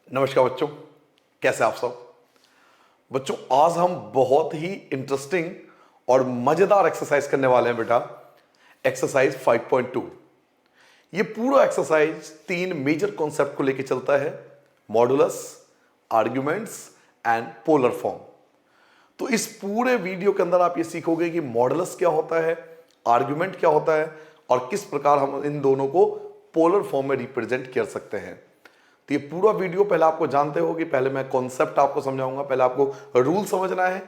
नमस्कार बच्चों, कैसे आप सब। बच्चों आज हम बहुत ही इंटरेस्टिंग और मजेदार एक्सरसाइज करने वाले हैं बेटा। एक्सरसाइज 5.2। ये पूरा एक्सरसाइज तीन मेजर कॉन्सेप्ट को लेकर चलता है: modulus, arguments and polar form. तो इस पूरे वीडियो के अंदर आप ये सीखोगे कि मॉडुलस क्या होता है, आर्ग्यूमेंट क्या होता है और किस प्रकार हम इन दोनों को पोलर फॉर्म में रिप्रेजेंट कर सकते हैं। तो ये पूरा वीडियो पहले आपको जानते हो कि पहले मैं कॉन्सेप्ट आपको समझाऊंगा, पहले आपको रूल समझना है,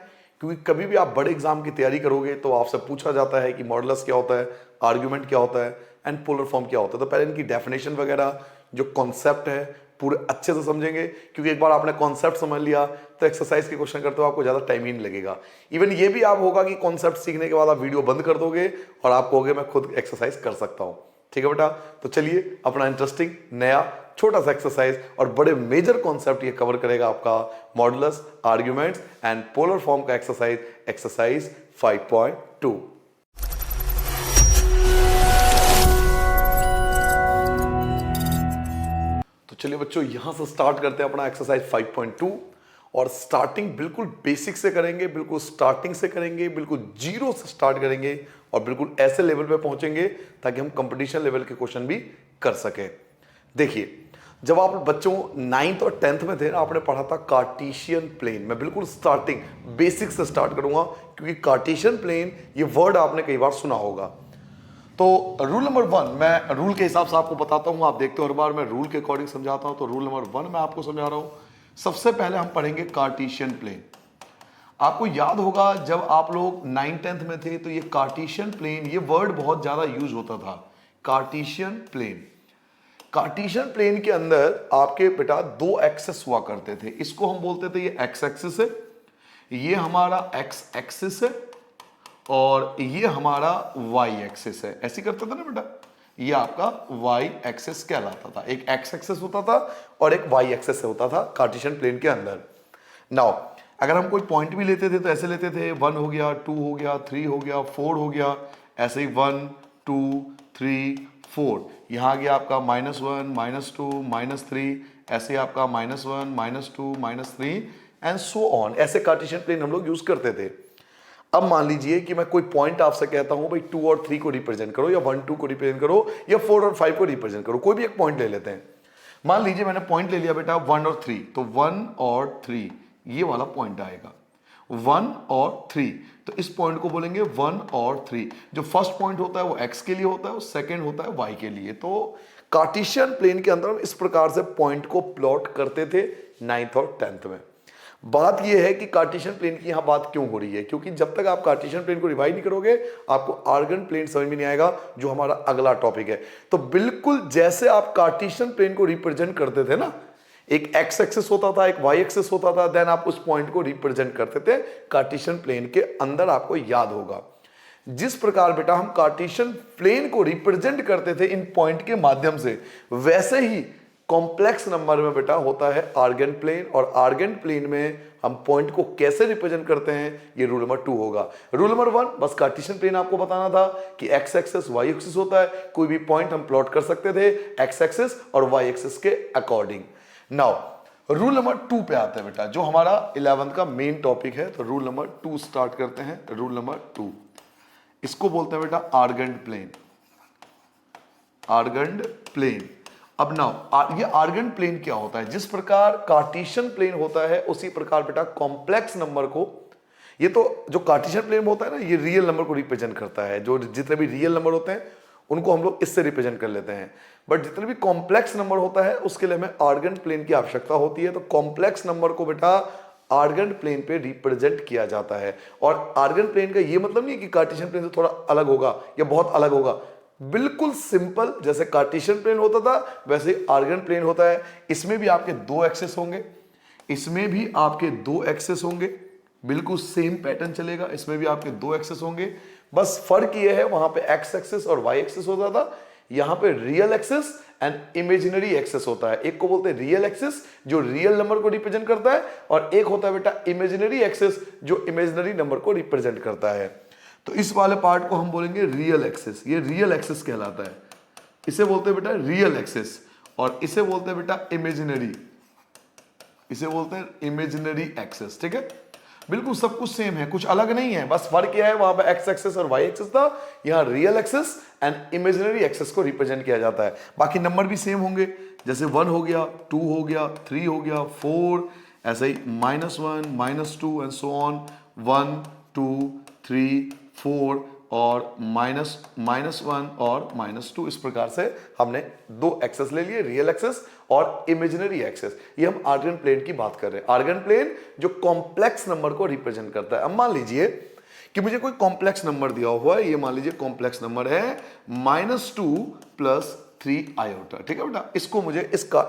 क्योंकि कभी भी आप बड़े एग्जाम की तैयारी करोगे तो आपसे पूछा जाता है कि मॉडुलस क्या होता है, आर्ग्यूमेंट क्या होता है एंड पोलर फॉर्म क्या होता है। तो पहले इनकी डेफिनेशन वगैरह जो कॉन्सेप्ट है पूरे अच्छे से समझेंगे, क्योंकि एक बार आपने कॉन्सेप्ट समझ लिया तो एक्सरसाइज के क्वेश्चन करते हो आपको ज़्यादा टाइम ही नहीं लगेगा। इवन ये भी आप होगा कि कॉन्सेप्ट सीखने के बाद आप वीडियो बंद कर दोगे और आप कहोगे मैं खुद एक्सरसाइज कर सकता हूँ। ठीक है बेटा, तो चलिए अपना इंटरेस्टिंग नया छोटा सा एक्सरसाइज और बड़े मेजर कॉन्सेप्ट ये कवर करेगा आपका modulus, arguments and polar form का एक्सरसाइज 5.2। तो चलिए बच्चों यहां से स्टार्ट करते हैं अपना एक्सरसाइज 5.2 और स्टार्टिंग बिल्कुल बेसिक से करेंगे, बिल्कुल स्टार्टिंग से करेंगे, बिल्कुल जीरो से स्टार्ट करेंगे और बिल्कुल ऐसे लेवल पे पहुंचेंगे ताकि हम कंपटीशन लेवल के क्वेश्चन भी कर सके। देखिए, जब आप बच्चों 9th और 10th में थे ना, आपने पढ़ा था कार्टेशियन प्लेन। मैं बिल्कुल स्टार्टिंग बेसिक से स्टार्ट करूंगा क्योंकि कार्टेशियन प्लेन ये वर्ड आपने कई बार सुना होगा। तो रूल नंबर 1 मैं रूल के हिसाब से आपको बताता हूं, आप देखते हो हर बार मैं रूल के अकॉर्डिंग समझाता हूं। तो रूल नंबर 1 मैं आपको समझा रहा हूं। सबसे पहले हम पढ़ेंगे कार्टेशियन प्लेन। आपको याद होगा जब आप लोग 9th-10th में थे तो ये कार्टेशियन प्लेन ये वर्ड बहुत ज्यादा यूज होता था। कार्टेशियन प्लेन, कार्टेशियन प्लेन के अंदर आपके बेटा दो एक्सेस हुआ करते थे। इसको हम बोलते थे ये एक्स एक्सिस है, ये हमारा एक्स एक्सिस है और ये हमारा वाई एक्सिस है। ऐसे करते थे ना बेटा, ये आपका वाई एक्सिस कहलाता था। एक एक्स एक्सिस होता था और एक वाई एक्सिस होता था कार्टेशियन प्लेन के अंदर। नाउ अगर हम कोई पॉइंट भी लेते थे तो ऐसे लेते थे, 1 हो गया, 2 हो गया, 3 हो गया, 4 हो गया, ऐसे ही 1 2 3 4। यहां आ गया आपका -1 -2 -3, ऐसे आपका -1 -2 -3 एंड सो ऑन। ऐसे कार्टेशियन प्लेन हम लोग यूज करते थे। अब मान लीजिए कि मैं कोई पॉइंट आपसे कहता हूं भाई 2 और 3 को रिप्रेजेंट करो या 1 2 को रिप्रेजेंट करो या 4 और 5 को रिप्रेजेंट करो। कोई भी एक पॉइंट ले लेते हैं। मान लीजिए मैंने पॉइंट ले लिया बेटा 1 और 3, तो 1 और 3 ये वाला पॉइंट आएगा। 1 और 3, तो इस पॉइंट को बोलेंगे 1 और 3। जो फर्स्ट पॉइंट होता है वो x के लिए होता है और सेकंड होता है y के लिए। तो कार्टेशियन प्लेन के अंदर हम इस प्रकार से पॉइंट को प्लॉट करते थे 9th और 10th में। बात यह है कि कार्टेशियन प्लेन की यहां बात क्यों हो रही है, क्योंकि जब तक आप कार्टेशियन प्लेन को रिवाइज नहीं करोगे आपको आर्गन प्लेन समझ में नहीं आएगा, जो हमारा अगला टॉपिक है। तो बिल्कुल जैसे आप कार्टेशियन प्लेन को रिप्रेजेंट करते थे ना, एक एक्स एक्सिस होता था, एक वाई एक्सिस होता था, देन आप उस पॉइंट को रिप्रेजेंट करते थे कार्टेशियन प्लेन के अंदर। आपको याद होगा जिस प्रकार बेटा हम कार्टेशियन प्लेन को रिप्रेजेंट करते थे इन पॉइंट के माध्यम से, वैसे ही कॉम्प्लेक्स नंबर में बेटा होता है आर्गन प्लेन। और आर्गन प्लेन में हम पॉइंट को कैसे रिप्रेजेंट करते हैं ये रूल नंबर 2 होगा। रूल नंबर 1 बस कार्टेशियन प्लेन आपको बताना था कि एक्स एक्सिस वाई एक्सिस होता है, कोई भी पॉइंट हम प्लॉट कर सकते थे एक्स एक्सिस और वाई एक्सिस के अकॉर्डिंग। नाउ रूल नंबर 2 पे आते हैं बेटा, जो हमारा 11th का मेन टॉपिक है। तो रूल नंबर 2 स्टार्ट करते हैं। रूल नंबर 2 इसको बोलते हैं बेटा आर्गन प्लेन। Argand plane. अब नाउ ये आर्गन प्लेन क्या होता है? जिस प्रकार कार्टेशियन प्लेन होता है उसी प्रकार बेटा कॉम्प्लेक्स नंबर को, ये तो जो कार्टेशियन प्लेन होता है ना, ये रियल नंबर को रिप्रेजेंट करता है। जो जितने भी रियल नंबर होते हैं उनको हम लोग इससे रिप्रेजेंट कर लेते हैं, बट जितने भी कॉम्प्लेक्स नंबर होता है उसके लिए हमें आर्गन प्लेन की आवश्यकता होती है। तो कॉम्प्लेक्स नंबर को बेटा आर्गन प्लेन पे रिप्रेजेंट किया जाता है। और आर्गन प्लेन का ये मतलब नहीं है कि कार्टेशियन प्लेन से थोड़ा अलग होगा या बहुत अलग होगा, बिल्कुल सिंपल जैसे कार्टेशियन प्लेन होता था वैसे आर्गन प्लेन होता है। इसमें भी आपके दो एक्सेस होंगे, इसमें भी आपके दो एक्सेस होंगे, बिल्कुल सेम पैटर्न चलेगा। इसमें भी आपके दो एक्सेस होंगे, बस फर्क ये है वहां पे एक्स एक्सेस और वाई एक्सेस होता था, यहां पे real axis and imaginary axis होता है। एक को बोलते हैं रियल एक्सेस जो रियल नंबर को रिप्रेजेंट करता है, और एक होता है बेटा इमेजिनरी एक्सेस जो इमेजिनरी नंबर को रिप्रेजेंट करता है। तो इस वाले पार्ट को हम बोलेंगे रियल एक्सेस। ये रियल एक्सेस कहलाता है। इसे बोलते हैं बेटा रियल एक्सेस और इसे बोलते हैं बेटा इमेजिनरी इसे बोलते हैं इमेजिनरी एक्सेस। ठीक है, बिल्कुल सब कुछ सेम है, कुछ अलग नहीं है, बस फर्क क्या है, वहां पे एक्स एक्सेस और वाई एक्सेस था, यहाँ real axis and imaginary axis को रिप्रेजेंट किया जाता है। बाकी नंबर भी सेम होंगे, जैसे 1 हो गया, 2 हो गया, 3 हो गया, 4, ऐसे ही -1 -2 एंड सो ऑन, 1 2 3 4 और -1 और -2। इस प्रकार से हमने दो एक्सेस ले लिए, रियल एक्सेस और इमेजिनरी एक्सेस। ये हम आर्गन प्लेन की बात कर रहे हैं। आर्गन प्लेन जो कॉम्प्लेक्स नंबर को रिप्रेजेंट करता है। अब मान लीजिए कि मुझे कोई कॉम्प्लेक्स नंबर दिया हुआ है, ये मान लीजिए कॉम्प्लेक्स नंबर है -2 + 3 आयोटा। ठीक है बेटा, इसको मुझे इसका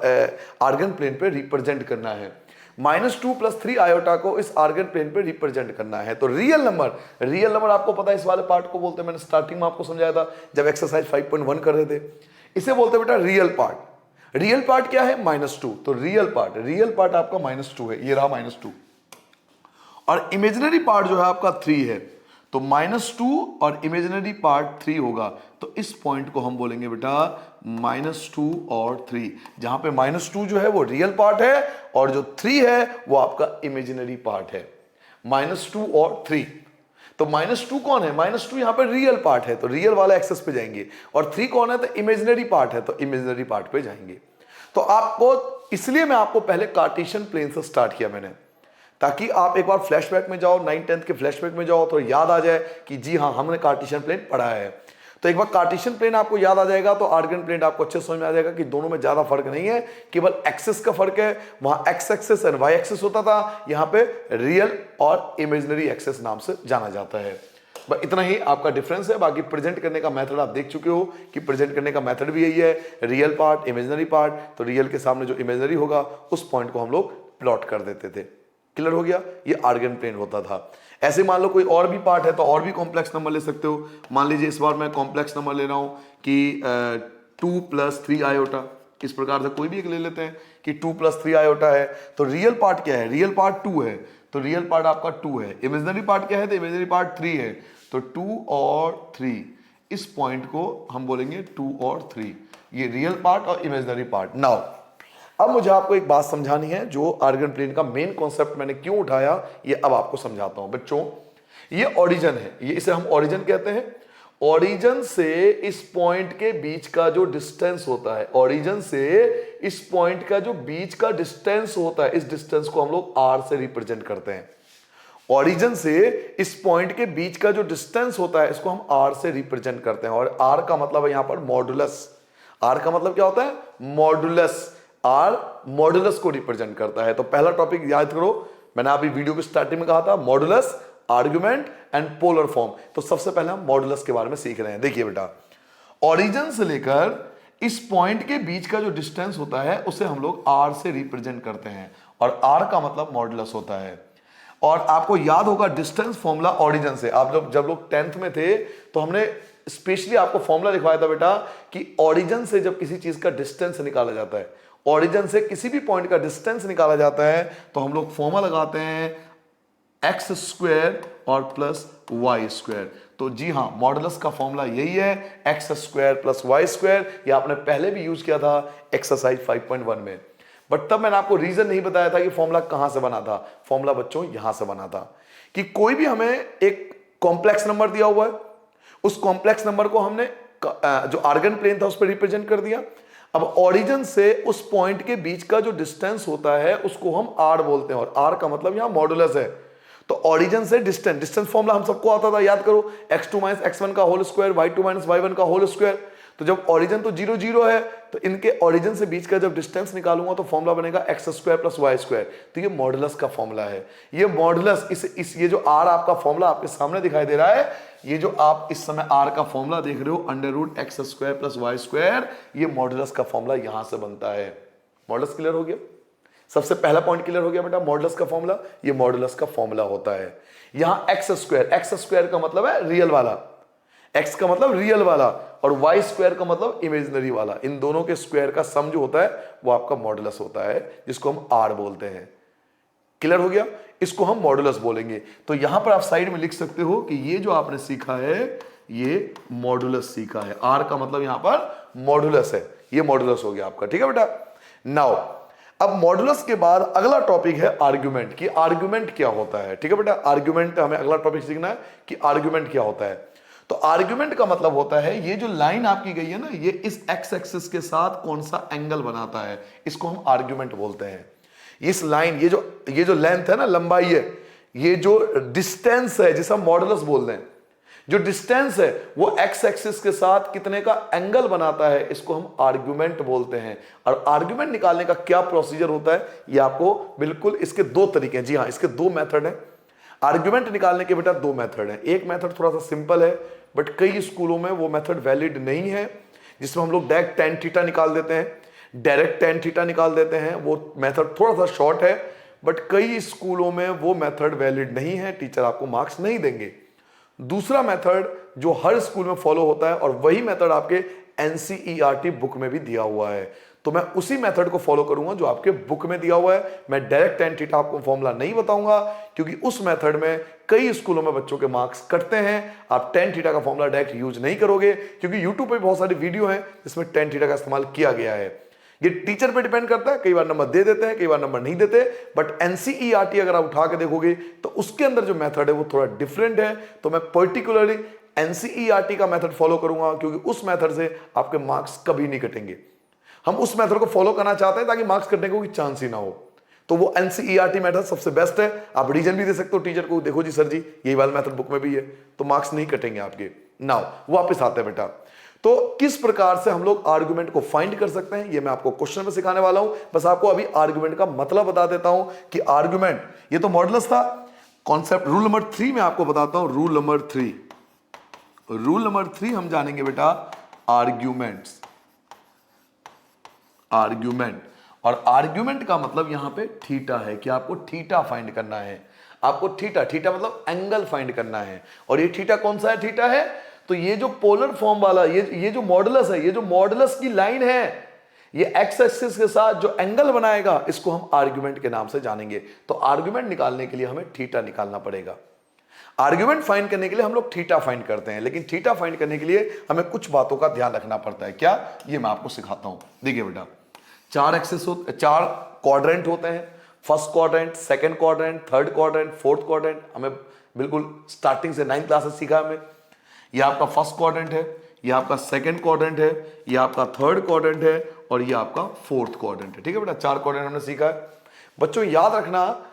आर्गन प्लेन पे रिप्रेजेंट करना है। -2 + 3 आयोटा को इस आर्गन प्लेन पे रिप्रेजेंट करना है। तो रियल नंबर आपको पता है, इस वाले पार्ट को बोलते हैं, मैंने स्टार्टिंग में आपको समझाया था जब एक्सरसाइज 5.1 कर रहे थे, इसे बोलते हैं बेटा रियल पार्ट। रियल पार्ट क्या है? -2। तो रियल पार्ट आपका -2 है, ये रहा -2। और इमेजिनरी पार्ट जो है आपका 3 है, तो -2 और इमेजिनरी पार्ट 3 होगा। तो इस पॉइंट को हम बोलेंगे बेटा -2 और 3, जहां पे -2 जो है वो रियल पार्ट है और जो 3 है वो आपका इमेजिनरी पार्ट है। -2 और 3, तो -2 कौन है? -2 यहां पे रियल पार्ट है, तो रियल वाला एक्सेस पे जाएंगे, और 3 कौन है? तो इमेजिनरी पार्ट है, तो इमेजिनरी पार्ट पे जाएंगे। तो आपको, इसलिए मैं आपको पहले कार्टेशियन प्लेन से स्टार्ट किया मैंने, ताकि आप एक बार फ्लैशबैक में जाओ, 9th-10th के फ्लैशबैक में जाओ तो याद आ जाए कि जी हाँ, हमने कार्टेशियन प्लेन पढ़ा है। तो एक बार कार्टेशियन प्लेन आपको याद आ जाएगा तो आर्गन प्लेन आपको अच्छे समझ में आ जाएगा कि दोनों में ज्यादा फर्क नहीं है, केवल एक्सेस का फर्क है। वहां x axis and y axis होता था, यहां पे रियल और इमेजिनरी एक्सेस नाम से जाना जाता है। बस इतना ही आपका डिफरेंस है। बाकी प्रेजेंट करने का मेथड आप देख चुके हो कि प्रेजेंट करने का मेथड भी यही है, रियल पार्ट, इमेजिनरी पार्ट। तो रियल के सामने जो इमेजिनरी होगा उस पॉइंट को हम लोग प्लॉट कर देते थे। क्लियर हो गया? ये आर्गन प्लेन होता था। ऐसे मान लो कोई और भी पार्ट है तो और भी कॉम्प्लेक्स नंबर ले सकते हो। मान लीजिए इस बार मैं कॉम्प्लेक्स नंबर ले रहा हूं कि 2 + 3 आयोटा। इस प्रकार से कोई भी एक ले लेते हैं कि 2 + 3 आयोटा है। तो रियल पार्ट क्या है? रियल पार्ट 2 है, तो रियल पार्ट आपका 2 है। इमेजिनरी पार्ट क्या है? तो इमेजिनरी पार्ट 3 है, तो 2 और 3, इस पॉइंट को हम बोलेंगे 2 और 3। ये रियल पार्ट और इमेजिनरी पार्ट। नाउ अब मुझे आपको एक बात समझानी है, जो आर्गन प्लेन का मेन कॉन्सेप्ट मैंने क्यों उठाया, ये अब आपको समझाता हूं। बच्चों, ये ओरिजिन है, ये इसे हम ओरिजिन कहते हैं। ओरिजिन से इस पॉइंट के बीच का जो डिस्टेंस होता है, ओरिजिन से इस पॉइंट का जो बीच का डिस्टेंस होता है, इस डिस्टेंस को हम लोग आर से रिप्रेजेंट करते हैं। ओरिजिन से इस पॉइंट के बीच का जो डिस्टेंस होता है, इसको हम आर से रिप्रेजेंट करते हैं। और आर का मतलब है यहां पर मॉडुलस। आर का मतलब क्या होता है? मॉडुलस। आर मॉडुलस को रिप्रेजेंट करता है। तो पहला टॉपिक याद करो, मैंने अभी वीडियो की स्टार्टिंग में कहा था, modulus, argument and polar form. तो सबसे पहले हम मॉडुलस के बारे में सीख रहे हैं। देखिए बेटा, ओरिजिन से लेकर इस पॉइंट के बीच का जो डिस्टेंस होता है उसे हम लोग आर से रिप्रेजेंट करते हैं, और आर का मतलब मॉडुलस होता है। और आपको याद होगा डिस्टेंस फॉर्मूला ओरिजिन से, आप जब लोग 10th में थे तो हमने स्पेशली आपको फॉर्मूला दिखवाया था बेटा कि ओरिजिन से जब किसी चीज का डिस्टेंस निकाला जाता है, ओरिजिन से किसी भी पॉइंट का डिस्टेंस निकाला जाता है, तो हम लोग फॉर्मूला लगाते हैं x² और +y²। तो जी हां, मॉडुलस का फॉर्मूला यही है, x² + y²। ये आपने पहले भी यूज किया था एक्सरसाइज 5.1 में, बट तब मैंने आपको रीजन नहीं बताया था कि फॉर्मूला कहां से बना था। फॉर्मूला बच्चों यहां से बना था कि कोई भी हमें एक कॉम्प्लेक्स नंबर दिया हुआ है, उस कॉम्प्लेक्स नंबर को हमने जो आर्गन प्लेन था उस पर रिप्रेजेंट कर दिया। अब ओरिजिन से उस पॉइंट के बीच का जो डिस्टेंस होता है उसको हम आर बोलते हैं, और आर का मतलब यहां मॉडुलस है। तो ओरिजिन से डिस्टेंस फॉर्मूला हम सबको आता था, याद करो, x2 - x1 का होल स्क्वायर, y2 - y1 का होल स्क्वायर। तो जब ओरिजिन तो 0 0 है, तो इनके ओरिजिन से बीच का जब डिस्टेंस निकालूंगा तो फॉर्मूला बनेगा x² + y²। तो ये मॉडुलस का फॉर्मूला है। ये मॉडुलस, ये जो आर आपका फॉर्मूला आपके सामने दिखाई दे रहा है, ये जो आप इस समय आर का फॉर्मूला देख रहे हो, √x² + y², ये मॉडुलस का फॉर्मूला यहां से बनता है। मॉडुलस क्लियर हो गया? सबसे पहला पॉइंट क्लियर हो गया बेटा, मॉडुलस का फॉर्मूला, ये मॉडुलस का फॉर्मूला होता है। यहां x² का मतलब है रियल वाला, x का मतलब रियल वाला, और y² का मतलब इमेजिनरी वाला। इन दोनों के स्क्वायर का सम जो होता है वो आपका मॉडुलस होता है, जिसको हम r बोलते हैं। क्लियर हो गया? इसको हम मॉडुलस बोलेंगे। तो यहां पर आप साइड में लिख सकते हो कि ये जो आपने सीखा है ये मॉडुलस सीखा है। r का मतलब यहां पर मॉडुलस है, ये मॉडुलस हो गया आपका। ठीक है बेटा? नाउ अब मॉडुलस के बाद अगला टॉपिक है आर्गुमेंट, कि आर्गुमेंट क्या होता है। ठीक है बेटा, आर्गुमेंट हमें अगला टॉपिक सीखना है कि आर्गुमेंट क्या होता है। तो आर्गुमेंट का मतलब होता है ये जो लाइन आपकी गई है ना, ये इस एक्स एक्सिस के साथ कौन सा एंगल बनाता है, इसको हम आर्गुमेंट बोलते हैं। इस लाइन, ये जो लेंथ है ना, लंबाई है, ये जो डिस्टेंस है जिसे हम मॉडुलस बोलते हैं, जो डिस्टेंस है वो एक्स एक्सिस के साथ कितने का एंगल बनाता है, इसको हम आर्गुमेंट बोलते हैं। और आर्गुमेंट निकालने का क्या प्रोसीजर होता है, ये आपको बिल्कुल, इसके दो तरीके हैं। जी हाँ, इसके दो मेथड हैं आर्गुमेंट निकालने के बेटा, दो मेथड हैं। एक मेथड थोड़ा सा सिंपल है, बट कई स्कूलों में वो मेथड वैलिड नहीं है, जिसमें हम लोग डायरेक्ट टेन थीटा निकाल देते हैं, डायरेक्ट टेन थीटा निकाल देते हैं। वो मेथड थोड़ा सा शॉर्ट है, बट कई स्कूलों में वो मेथड वैलिड नहीं है, टीचर आपको मार्क्स नहीं देंगे। दूसरा मेथड जो हर स्कूल में फॉलो होता है, और वही मेथड आपके एनसीईआरटी बुक में भी दिया हुआ है, तो मैं उसी मेथड को फॉलो करूंगा जो आपके बुक में दिया हुआ है। मैं डायरेक्ट टेन थीटा आपको फॉर्मूला नहीं बताऊंगा, क्योंकि उस मेथड में कई स्कूलों में बच्चों के मार्क्स कटते हैं। आप टेन थीटा का फॉर्मूला डायरेक्ट यूज नहीं करोगे, क्योंकि यूट्यूब पे बहुत सारी वीडियो हैं जिसमें टेन थीटा का इस्तेमाल किया गया है। ये टीचर पे डिपेंड करता है, कई बार नंबर दे देते हैं, कई बार नंबर नहीं देते। बट एनसीईआरटी अगर आप उठा के देखोगे तो उसके अंदर जो मेथड है वो थोड़ा डिफरेंट है। तो मैं पर्टिकुलरली एनसीईआरटी का मेथड फॉलो करूंगा, क्योंकि उस मेथड से आपके मार्क्स कभी नहीं कटेंगे। हम उस मेथड को फॉलो करना चाहते हैं ताकि मार्क्स कटने को कोई चांस ही ना हो। तो वो एनसीईआरटी मेथड सबसे बेस्ट है। आप रीजन भी दे सकते हो टीचर को, देखो जी सर जी यही वाला मेथड बुक में भी है, तो मार्क्स नहीं कटेंगे आपके। नाउ वापस आते हैं बेटा, तो किस प्रकार से हम लोग आर्गुमेंट को फाइंड कर सकते हैं, ये मैं आपको क्वेश्चन में सिखाने वाला हूं। बस आपको अभी आर्गुमेंट का मतलब बता देता हूं कि आर्गुमेंट, ये तो मॉडुलस था कॉन्सेप्ट। रूल नंबर 3 में आपको बताता हूं। रूल नंबर 3 हम जानेंगे बेटा आर्ग्यूमेंट्स। आर्ग्यूमेंट, और आर्ग्यूमेंट का मतलब यहां पे थीटा है, कि आपको थीटा फाइंड करना है। आपको थीटा मतलब एंगल फाइंड करना है। और ये थीटा कौन सा है, थीटा है। तो ये जो पोलर फॉर्म वाला, ये जो मॉडुलस है, ये जो मॉडुलस की लाइन है, ये एक्स एक्सिस के साथ जो एंगल बनाएगा, इसको हम आर्गुमेंट के नाम से जानेंगे। तो आर्गुमेंट निकालने के लिए हमें थीटा निकालना पड़ेगा। आर्गुमेंट फाइंड करने के लिए हम लोग थीटा फाइंड करते हैं, लेकिन थीटा फाइंड करने के लिए हमें कुछ बातों का ध्यान रखना पड़ता है। क्या, ये मैं आपको सिखाता हूं। देखिए बेटा, चार क्वाड्रेंट होते हैं। First quadrant, second quadrant, third quadrant, fourth quadrant. हमें बिल्कुल स्टार्टिंग से 9th क्लास से सीखा हमें। ये आपका फर्स्ट क्वाड्रेंट है, ये आपका सेकंड क्वाड्रेंट है, ये आपका थर्ड क्वाड्रेंट है, और ये आपका फोर्थ क्वाड्रेंट है। ठीक है बेटा, 4 क्वाड्रेंट हमने सीखा है। बच्चों याद रखना,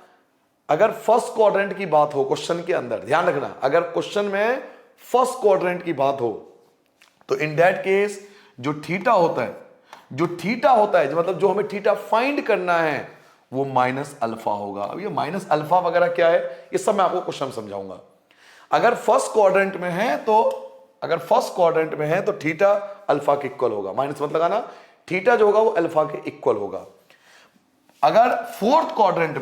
अगर फर्स्ट क्वाड्रेंट की बात हो क्वेश्चन के अंदर, ध्यान रखना, अगर क्वेश्चन में फर्स्ट क्वाड्रेंट की बात हो, तो इन दैट केस जो थीटा होता है, मतलब जो हमें थीटा फाइंड करना है, वो माइनस अल्फा होगा। अब ये माइनस अल्फा वगैरह क्या है, ये सब मैं आपको क्वेश्चन समझाऊंगा। अगर फर्स्ट क्वाड्रेंट में है तो थीटा अल्फा के इक्वल होगा। माइनस मत लगाना, थीटा जो होगा वो अल्फा के इक्वल होगा। अगर फोर्थ क्वाड्रेंट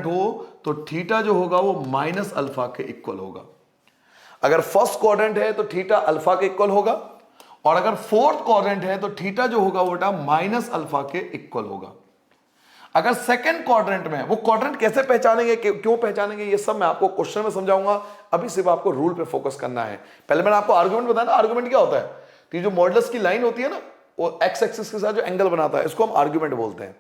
हो तो थीटा जो होगा वो माइनस अल्फा के इक्वल होगा। अगर फर्स्ट क्वाड्रेंट है तो थीटा अल्फा के इक्वल होगा, और अगर फोर्थ क्वाड्रेंट है तो थीटा जो होगा वो बेटा माइनस अल्फा के इक्वल होगा। अगर सेकंड क्वाड्रेंट में, वो क्वाड्रेंट कैसे पहचानेंगे, क्यों पहचानेंगे, ये सब मैं आपको क्वेश्चन में समझाऊंगा। अभी सिर्फ आपको रूल पे फोकस करना है। पहले मैंने आपको आर्गुमेंट बताया ना, आर्गुमेंट क्या होता है, कि जो मॉडुलस की लाइन होती है ना, वो एक्स एक्सिस के साथ जो एंगल बनाता है, इसको हम आर्गुमेंट बोलते हैं।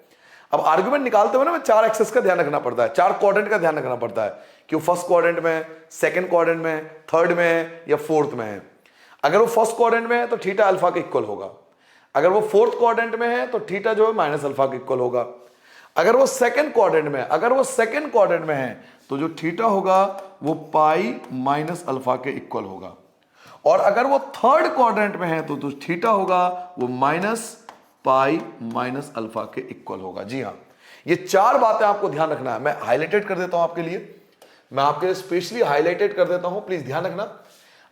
अब आर्गुमेंट निकालते हुए ना, मैं 4 एक्सिस का ध्यान रखना पड़ता है, 4 क्वाड्रेंट का ध्यान रखना पड़ता है, कि वो फर्स्ट क्वाड्रेंट में, सेकंड क्वाड्रेंट में, थर्ड में है या फोर्थ में है। अगर वो फर्स्ट क्वाड्रेंट में है तो थीटा अल्फा के इक्वल होगा। अगर वो फोर्थ क्वाड्रेंट में है तो थीटा जो है माइनस अल्फा के इक्वल होगा। अगर वो सेकंड क्वाड्रेंट में है तो जो थीटा होगा वो पाई माइनस अल्फा के इक्वल होगा। और अगर वो थर्ड क्वाड्रेंट में है तो जो थीटा होगा वो माइनस पाई माइनस अल्फा के इक्वल होगा। जी हाँ, ये 4 बातें आपको ध्यान रखना है। मैं हाईलाइटेड कर देता हूं आपके लिए, मैं आपके लिए स्पेशली हाईलाइटेड कर देता हूं, प्लीज ध्यान रखना।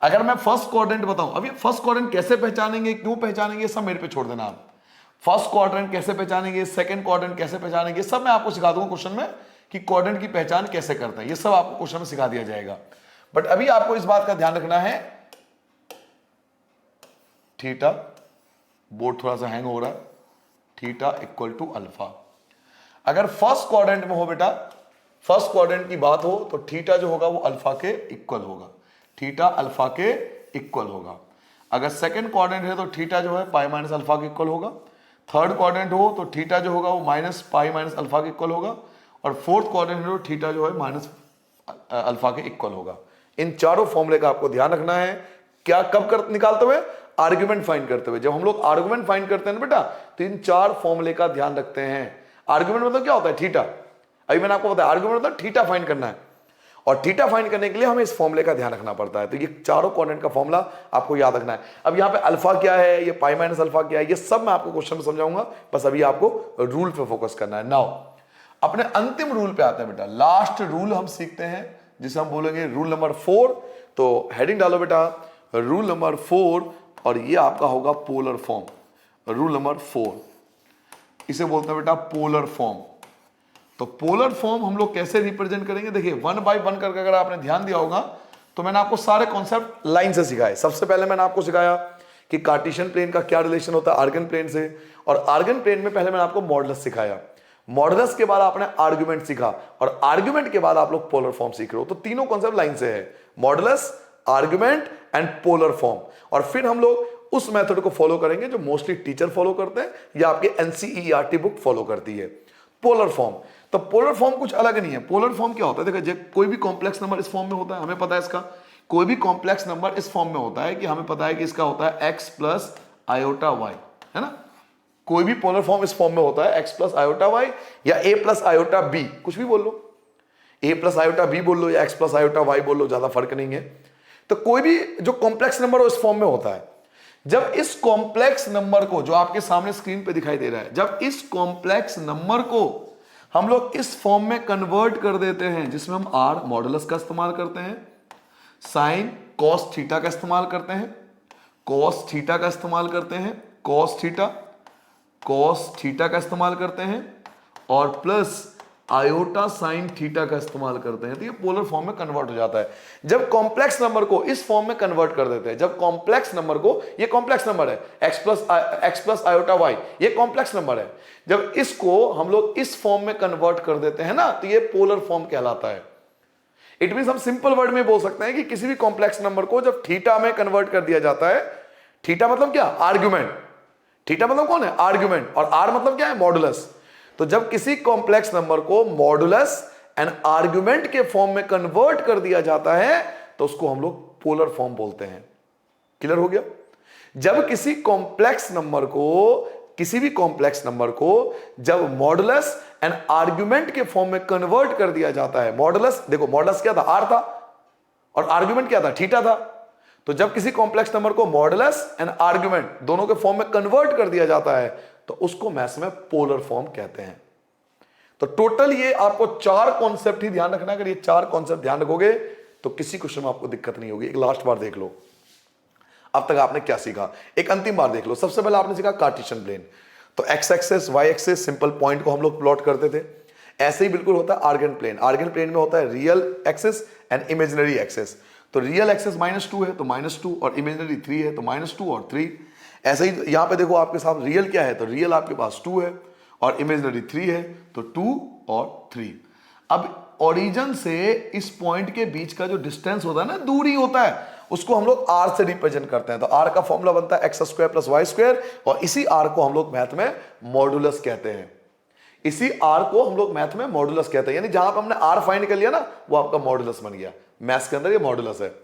अगर मैं फर्स्ट क्वाड्रेंट बताऊं, अभी फर्स्ट क्वाड्रेंट कैसे पहचानेंगे, क्यों पहचानेंगे, सब मेरे पे छोड़ देना आप। फर्स्ट क्वाड्रेंट कैसे पहचानेंगे, सेकंड क्वाड्रेंट कैसे पहचानेंगे, सब मैं आपको सिखा दूंगा क्वेश्चन में, कि क्वाड्रेंट की पहचान कैसे करते हैं, ये सब आपको क्वेश्चन में सिखा दिया जाएगा। बट अभी आपको इस बात का ध्यान रखना है, थीटा, बोर्ड थोड़ा सा हैंग हो रहा है, थीटा इक्वल टू अल्फा। अगर फर्स्ट क्वाड्रेंट में हो बेटा, फर्स्ट क्वाड्रेंट की बात हो, तो थीटा जो होगा वो अल्फा के इक्वल होगा, थीटा अल्फा के इक्वल होगा। अगर सेकंड क्वाड्रेंट है तो थीटा जो है पाई माइनस अल्फा के इक्वल होगा। थर्ड क्वाड्रेंट हो तो थीटा जो होगा वो माइनस पाई माइनस अल्फा के इक्वल होगा, और फोर्थ क्वाड्रेंट हो थीटा जो है माइनस अल्फा के इक्वल होगा। इन चारों फॉर्मूले का आपको ध्यान रखना है। क्या कब कर निकालते हुए? आर्गुमेंट फाइंड करते हुए। जब हम लोग आर्गुमेंट फाइंड करते हैं ना बेटा, तो इन चार फॉर्मूले का ध्यान रखते हैं। आर्गुमेंट मतलब क्या होता है? थीटा। अभी मैंने आपको बताया आर्गुमेंट मतलब थीटा फाइंड करना है, और थीटा फाइंड करने के लिए हमें इस फॉर्मूले का ध्यान रखना पड़ता है। तो ये चारों क्वाड्रेंट का फॉर्मूला आपको याद रखना है। अब यहाँ पे अल्फा क्या है, ये पाई माइनस अल्फा क्या है, ये सब मैं आपको क्वेश्चन में समझाऊंगा, बस अभी आपको रूल पे फोकस करना है। नाउ अपने अंतिम रूल पे आते हैं बेटा। लास्ट रूल हम सीखते हैं जिसे हम बोलेंगे रूल नंबर 4। तो हेडिंग डालो बेटा, रूल नंबर 4, और ये आपका होगा पोलर फॉर्म। रूल नंबर 4 इसे बोलते हैं बेटा पोलर फॉर्म। तो पोलर फॉर्म हम लोग कैसे रिप्रेजेंट करेंगे? देखिए 1 बाय 1 करके अगर आपने ध्यान दिया होगा तो मैंने आपको सारे कॉन्सेप्ट लाइन से सिखाए। सबसे पहले मैंने आपको सिखाया कि कार्टेशियन प्लेन का क्या रिलेशन होता है आर्गन प्लेन से, और आर्गन प्लेन में पहले मैंने आपको मॉडुलस सिखाया। मॉडुलस के बाद आपने आर्गुमेंट सीखा, और आर्गुमेंट के बाद आप लोग पोलर फॉर्म सीख रहे हो। तो तीनों कॉन्सेप्ट लाइन से है, modulus, argument and polar form. और फिर हम लोग उस मेथड को फॉलो करेंगे जो मोस्टली टीचर फॉलो करते हैं या आपके एनसीईआरटी बुक फॉलो करती है, पोलर फॉर्म। तो पोलर फॉर्म कुछ अलग नहीं है। पोलर फॉर्म क्या होता है? देखो कोई भी कॉम्प्लेक्स नंबर इस फॉर्म में होता है, हमें पता है इसका। कोई भी कॉम्प्लेक्स नंबर इस फॉर्म में होता है कि हमें पता है कि इसका होता है x प्लस आयोटा वाई, है ना। कोई भी पोलर फॉर्म इस फॉर्म में होता है x प्लस आयोटा वाई या a प्लस आयोटा बी, कुछ भी बोल लो, a प्लस आयोटा बी बोल लो या x प्लस आयोटा वाई बोल लो, ज्यादा फर्क नहीं है। तो कोई भी जो कॉम्प्लेक्स नंबर हो इस फॉर्म में होता है। जब इस कॉम्प्लेक्स नंबर को, जो आपके सामने स्क्रीन पे दिखाई दे रहा है, जब इस कॉम्प्लेक्स नंबर को हम लोग इस फॉर्म में कन्वर्ट कर देते हैं जिसमें हम आर मॉडुलस का इस्तेमाल करते हैं, साइन कॉस थीटा का इस्तेमाल करते हैं, कॉस थीटा का इस्तेमाल करते हैं, कॉस थीटा का इस्तेमाल करते हैं, और प्लस आयोटा साइन थीटा का इस्तेमाल करते हैं, तो ये पोलर फॉर्म में कन्वर्ट हो जाता है। जब कॉम्प्लेक्स नंबर को इस फॉर्म में कन्वर्ट कर देते हैं, जब कॉम्प्लेक्स नंबर को, ये कॉम्प्लेक्स नंबर है x प्लस आयोटा वाई, ये कॉम्प्लेक्स नंबर है, जब इसको हम लोग इस फॉर्म में कन्वर्ट कर देते हैं ना, तो ये पोलर फॉर्म कहलाता है। इट मींस हम सिंपल वर्ड में बोल सकते हैं कि किसी भी कॉम्प्लेक्स नंबर को जब थीटा में कन्वर्ट कर दिया जाता है, थीटा मतलब क्या? आर्ग्यूमेंट। थीटा मतलब कौन है? आर्ग्यूमेंट। और आर मतलब क्या है? मॉडुलस। तो जब किसी कॉम्प्लेक्स नंबर को मॉडुलस एंड आर्ग्यूमेंट के फॉर्म में कन्वर्ट कर दिया जाता है तो उसको हम लोग पोलर फॉर्म बोलते हैं। क्लियर हो गया? जब किसी कॉम्प्लेक्स नंबर को, किसी भी कॉम्प्लेक्स नंबर को जब मॉडुलस एंड आर्ग्यूमेंट के फॉर्म में कन्वर्ट कर दिया जाता है, मॉडुलस, देखो मॉडुलस क्या था? आर था, और आर्ग्यूमेंट क्या था? थीटा था। तो जब किसी कॉम्प्लेक्स नंबर को मॉडुलस एंड आर्ग्यूमेंट दोनों के फॉर्म में कन्वर्ट कर दिया जाता है तो उसको मैथ्स में पोलर फॉर्म कहते हैं। तो टोटल ये आपको 4 कॉन्सेप्ट ही ध्यान रखना है। अगर ये 4 कॉन्सेप्ट ध्यान रखोगे तो किसी क्वेश्चन में आपको दिक्कत नहीं होगी। एक लास्ट बार देख लो अब तक आपने क्या सीखा, एक अंतिम बार देख लो। सबसे पहले आपने सीखा कार्टेशियन प्लेन। तो x axis y axis simple point को हम लोग प्लॉट करते थे। ऐसे ही बिल्कुल होता है आर्गन प्लेन। आर्गन प्लेन में होता है real axis and imaginary axis. तो रियल एक्सेस -2 है तो -2, और इमेजिनरी 3 है तो -2 और 3। ऐसे ही यहां पे देखो आपके साथ रियल क्या है, तो रियल आपके पास 2 है और इमेजिनरी 3 है, तो 2 और 3। अब ओरिजिन से इस पॉइंट के बीच का जो डिस्टेंस होता है ना, दूरी होता है, उसको हम लोग आर से रिप्रेजेंट करते हैं। तो आर का फॉर्मूला बनता है x² + y², और इसी आर को हम लोग मैथ में मॉडुलस कहते हैं। इसी आर को हम लोग मैथ में मॉडुलस कहते हैं, यानी जहां पर हमने आर फाइंड कर लिया ना, वो आपका मॉडुलस बन गया। मैथ्स के अंदर ये मॉडुलस है।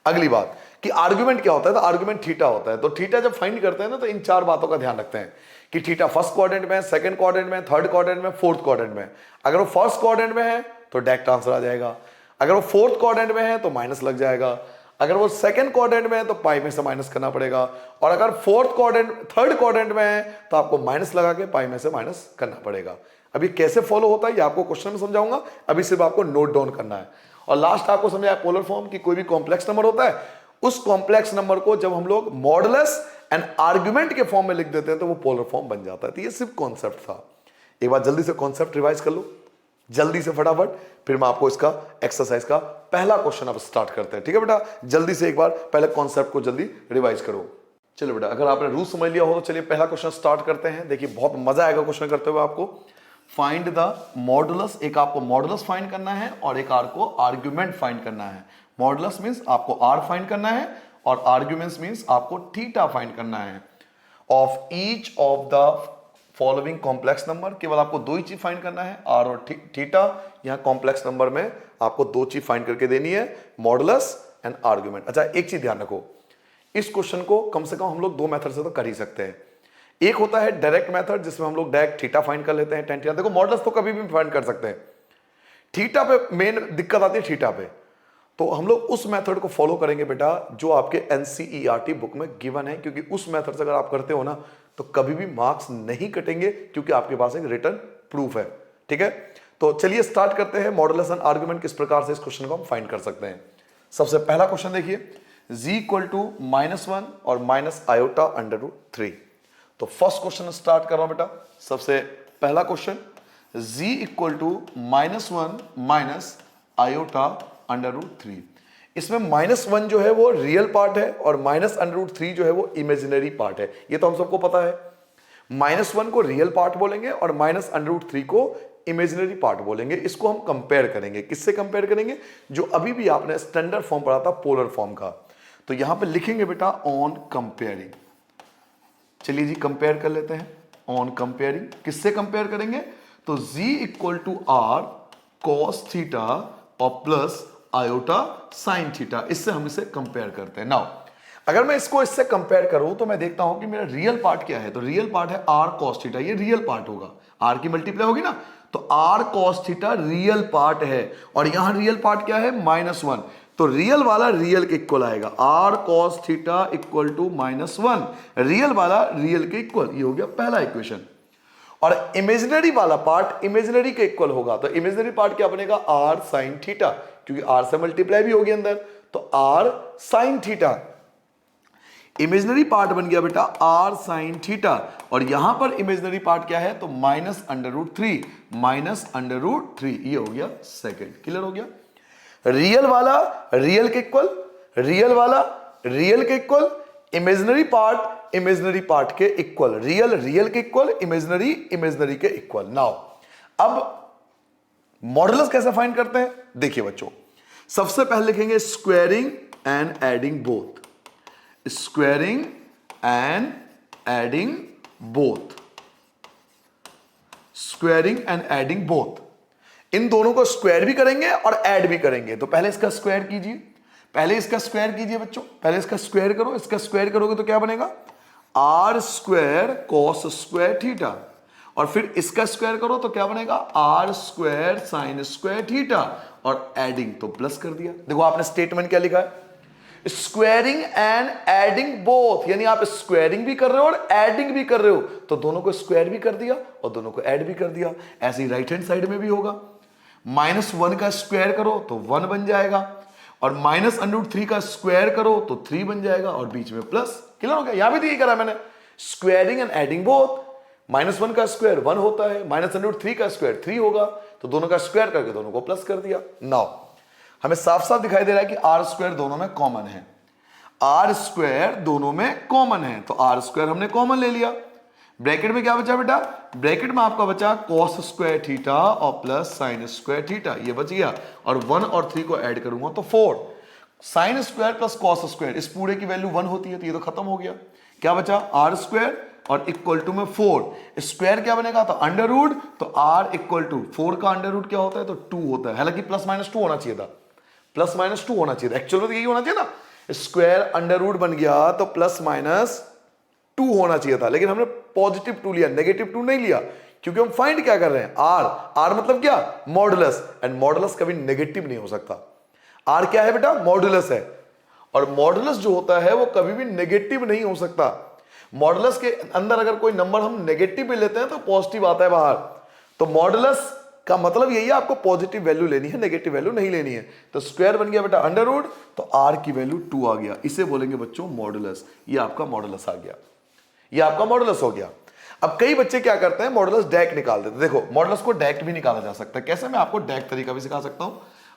अगली बात कि आर्गुमेंट क्या होता है, तो आर्गुमेंट थीटा होता है। तो थीटा जब फाइंड करते हैं ना, तो इन 4 बातों का ध्यान रखते हैं कि थीटा फर्स्ट क्वाड्रेंट में, सेकंड क्वाड्रेंट में, थर्ड क्वाड्रेंट में, फोर्थ क्वाड्रेंट में। अगर वो फर्स्ट क्वाड्रेंट में है तो डायरेक्ट आंसर आ जाएगा। अगर वो फोर्थ क्वाड्रेंट में है तो माइनस लग जाएगा। अगर वो सेकंड क्वाड्रेंट में है तो पाई में से माइनस करना पड़ेगा। और अगर थर्ड क्वाड्रेंट में है तो आपको माइनस लगा के पाई में से माइनस करना पड़ेगा। अभी कैसे फॉलो होता है ये आपको क्वेश्चन में समझाऊंगा, अभी सिर्फ आपको नोट डाउन करना है। और लास्ट आपको समझाया पोलर फॉर्म की कोई भी कॉम्प्लेक्स नंबर होता है, उस कॉम्प्लेक्स नंबर को जब हम लोग मॉडुलस एंड आर्गुमेंट के फॉर्म में लिख देते हैं तो वो पोलर फॉर्म बन जाता है। तो ये सिर्फ कॉन्सेप्ट था। एक बार जल्दी से कॉन्सेप्ट रिवाइज कर लो, जल्दी से फटाफट, फिर मैं आपको इसका एक्सरसाइज का पहला क्वेश्चन अब स्टार्ट करते हैं। ठीक है बेटा, जल्दी से एक बार पहले कॉन्सेप्ट को जल्दी रिवाइज करो। चलो बेटा, अगर आपने रूल समझ लिया हो तो चलिए पहला क्वेश्चन स्टार्ट करते हैं। देखिए बहुत मजा आएगा क्वेश्चन करते हुए आपको। फाइंड द मॉडुलस, एक आपको मॉडुलस फाइंड करना है और एक आपको आर्ग्यूमेंट फाइंड करना है। मॉडुलस मींस आपको आर फाइंड करना है और आर्ग्यूमेंट्स मींस आपको थीटा फाइंड करना है। Of each of the following complex number, केवल आपको दो ही चीज फाइंड करना है, आर और थीटा। यहां कॉम्प्लेक्स नंबर में आपको दो चीज फाइंड करके देनी है, मॉडुलस एंड आर्गुमेंट। अच्छा, एक चीज ध्यान रखो, इस क्वेश्चन को कम से कम हम लोग दो मेथड से तो कर ही सकते हैं। एक होता है डायरेक्ट मेथड, जिसमें हम लोग डायरेक्ट थीटा फाइंड कर लेते हैं, tan थीटा। देखो मॉडुलस तो कभी भी फाइंड कर सकते हैं, थीटा पे मेन दिक्कत आती है, थीटा पे। तो हम लोग उस मेथड को फॉलो करेंगे बेटा जो आपके एनसीईआरटी बुक में गिवन है, क्योंकि उस मेथड से अगर आप करते हो ना तो कभी भी मार्क्स नहीं कटेंगे, क्योंकि आपके पास एक रिटर्न प्रूफ है। ठीक है, तो चलिए स्टार्ट करते हैं। मॉडुलस एंड आर्गुमेंट किस प्रकार से इस क्वेश्चन को हम फाइंड कर सकते हैं। सबसे पहला क्वेश्चन देखिए, z इक्वल टू -1 और माइनस आयोटा √3। तो फर्स्ट क्वेश्चन स्टार्ट कर रहा हूं बेटा। सबसे पहला question, z equal to -1 minus iota √3। इसमें -1 जो है वो रियल पार्ट है और माइनस √3 जो है वो इमेजिनरी पार्ट है। ये तो हम सबको पता है। -1 को रियल पार्ट बोलेंगे और माइनस √3 को इमेजिनरी पार्ट बोलेंगे। इसको हम कंपेयर करेंगे। किससे कंपेयर करेंगे? जो अभी भी आपने स्टैंडर्ड फॉर्म पढ़ा था, पोलर फॉर्म का। तो यहां पे लिखेंगे बेटा ऑन कंपेयरिंग। चलिए जी कंपेयर कर लेते हैं। ऑन कंपेयरिंग किससे कंपेयर करेंगे? तो z equal to r cos theta और प्लस आयोटा साइन थीटा, इससे हम इसे कंपेयर करते हैं। नाउ अगर मैं इसको इससे कंपेयर करूं तो मैं देखता हूं कि मेरा रियल पार्ट क्या है। तो रियल पार्ट है आर कॉस थीटा, ये रियल पार्ट होगा। आर की मल्टीप्लाई होगी ना, तो r cos theta real part है और यहां रियल पार्ट क्या है? -1। तो रियल वाला रियल के इक्वल आएगा। R cos theta equal to -1, real वाला रियल के इक्वल। ये हो गया पहला इक्वेशन। और इमेजिनरी वाला पार्ट इमेजिनरी के इक्वल होगा। तो इमेजिनरी पार्ट क्या बनेगा? आर साइन थीटा, क्योंकि आर से मल्टीप्लाई भी होगी अंदर, तो r sine theta. Imaginary part बन गया बेटा आर साइन थीटा और यहां पर इमेजिनरी पार्ट क्या है? तो -√3, -√3। ये हो गया सेकंड। क्लियर हो गया? रियल वाला रियल के इक्वल, रियल वाला रियल के इक्वल, इमेजिनरी पार्ट के इक्वल, रियल रियल के इक्वल, इमेजिनरी इमेजिनरी के इक्वल। नाउ अब मॉडुलस कैसे फाइंड करते हैं? देखिए बच्चों, सबसे पहले लिखेंगे squaring and adding both. Squaring and adding both, squaring and adding both. इन दोनों को स्क्वायर भी करेंगे और ऐड भी करेंगे। तो पहले इसका स्क्वायर कीजिए, पहले इसका स्क्वायर कीजिए बच्चों, पहले इसका स्क्वायर करो। इसका स्क्वायर करोगे तो क्या बनेगा? R square cos square theta. और फिर इसका स्क्वायर करो तो क्या बनेगा? R square sine square theta. और एडिंग तो प्लस कर दिया। देखो आपने स्टेटमेंट क्या लिखा है? स्क्वायरिंग एंड एडिंग बोथ, यानी आप स्क्वायरिंग भी कर रहे हो और एडिंग भी कर रहे हो। तो दोनों को स्क्वायर भी कर दिया और दोनों को ऐड भी कर दिया। ऐसे ही राइट हैंड साइड में भी होगा। -1 का स्क्वायर करो तो 1 बन जाएगा और -√3 का स्क्वायर करो तो 3 बन जाएगा और बीच में प्लस। क्लियर हो गया? यहां भी तो यही करा मैंने, स्क्वायरिंग एंड एडिंग बोथ। -1 का स्क्वायर 1 होता है, -√3 का स्क्वायर 3 होगा, तो दोनों का स्क्वायर करके दोनों को प्लस कर दिया। नाउ हमें साफ साफ दिखाई दे रहा है कि आर स्क्वायर दोनों में कॉमन है। आर स्क्वायर दोनों में कॉमन है, तो आर स्क्वायर हमने कॉमन ले लिया। ब्रैकेट में क्या बचा बेटा? ब्रैकेट में आपका बचा कॉस स्क्वायर थीटा और प्लस साइन स्क्वायर थीटा, ये बच गया। और 1 और 3 को ऐड करूंगा तो 4। Sine square plus cos square, इस पूरे की वैल्यू 1 होती है, तो ये तो खत्म हो गया। क्या बचा? आर स्क्वायर और इक्वल टू में 4। स्क्वायर क्या बनेगा? तो अंडर रूट, तो आर इक्वल टू 4 का अंडर रूट क्या होता है? तो 2 होता है। हालांकि +-2 होना चाहिए था, +-2 होना चाहिए था। एक्चुअल में तो यही होना चाहिए ना, स्क्वायर अंडर रूट बन गया तो +-2 होना चाहिए था। लेकिन हमने +2 लिया, -2 नहीं लिया, क्योंकि हम फाइंड क्या कर रहे हैं? आर मतलब क्या? मॉडुलस। एंड मॉडुलस कभी नेगेटिव नहीं हो सकता। आर क्या है बेटा? मॉडुलस है। और मॉडुलस जो होता है वो कभी भी नेगेटिव नहीं हो सकता। मॉडुलस के अंदर अगर कोई नंबर हम नेगेटिव भी लेते हैं तो पॉजिटिव आता है बाहर। तो मॉडुलस का मतलब यही है, आपको पॉजिटिव वैल्यू लेनी है, नेगेटिव वैल्यू नहीं लेनी है। तो स्क्वायर बन गया बेटा अंडर रूट, तो आर की वैल्यू 2 आ गया। इसे बोलेंगे बच्चों मॉडुलस। ये आपका मॉडुलस आ गया, ये आपका मॉडुलस हो गया। अब कई बच्चे क्या करते हैं? मॉडुलस डायरेक्ट निकाल देते हैं। देखो मॉडुलस को डायरेक्ट भी निकाला जा सकता है। कैसे? मैं आपको डायरेक्ट तरीका भी सिखा सकता हूं।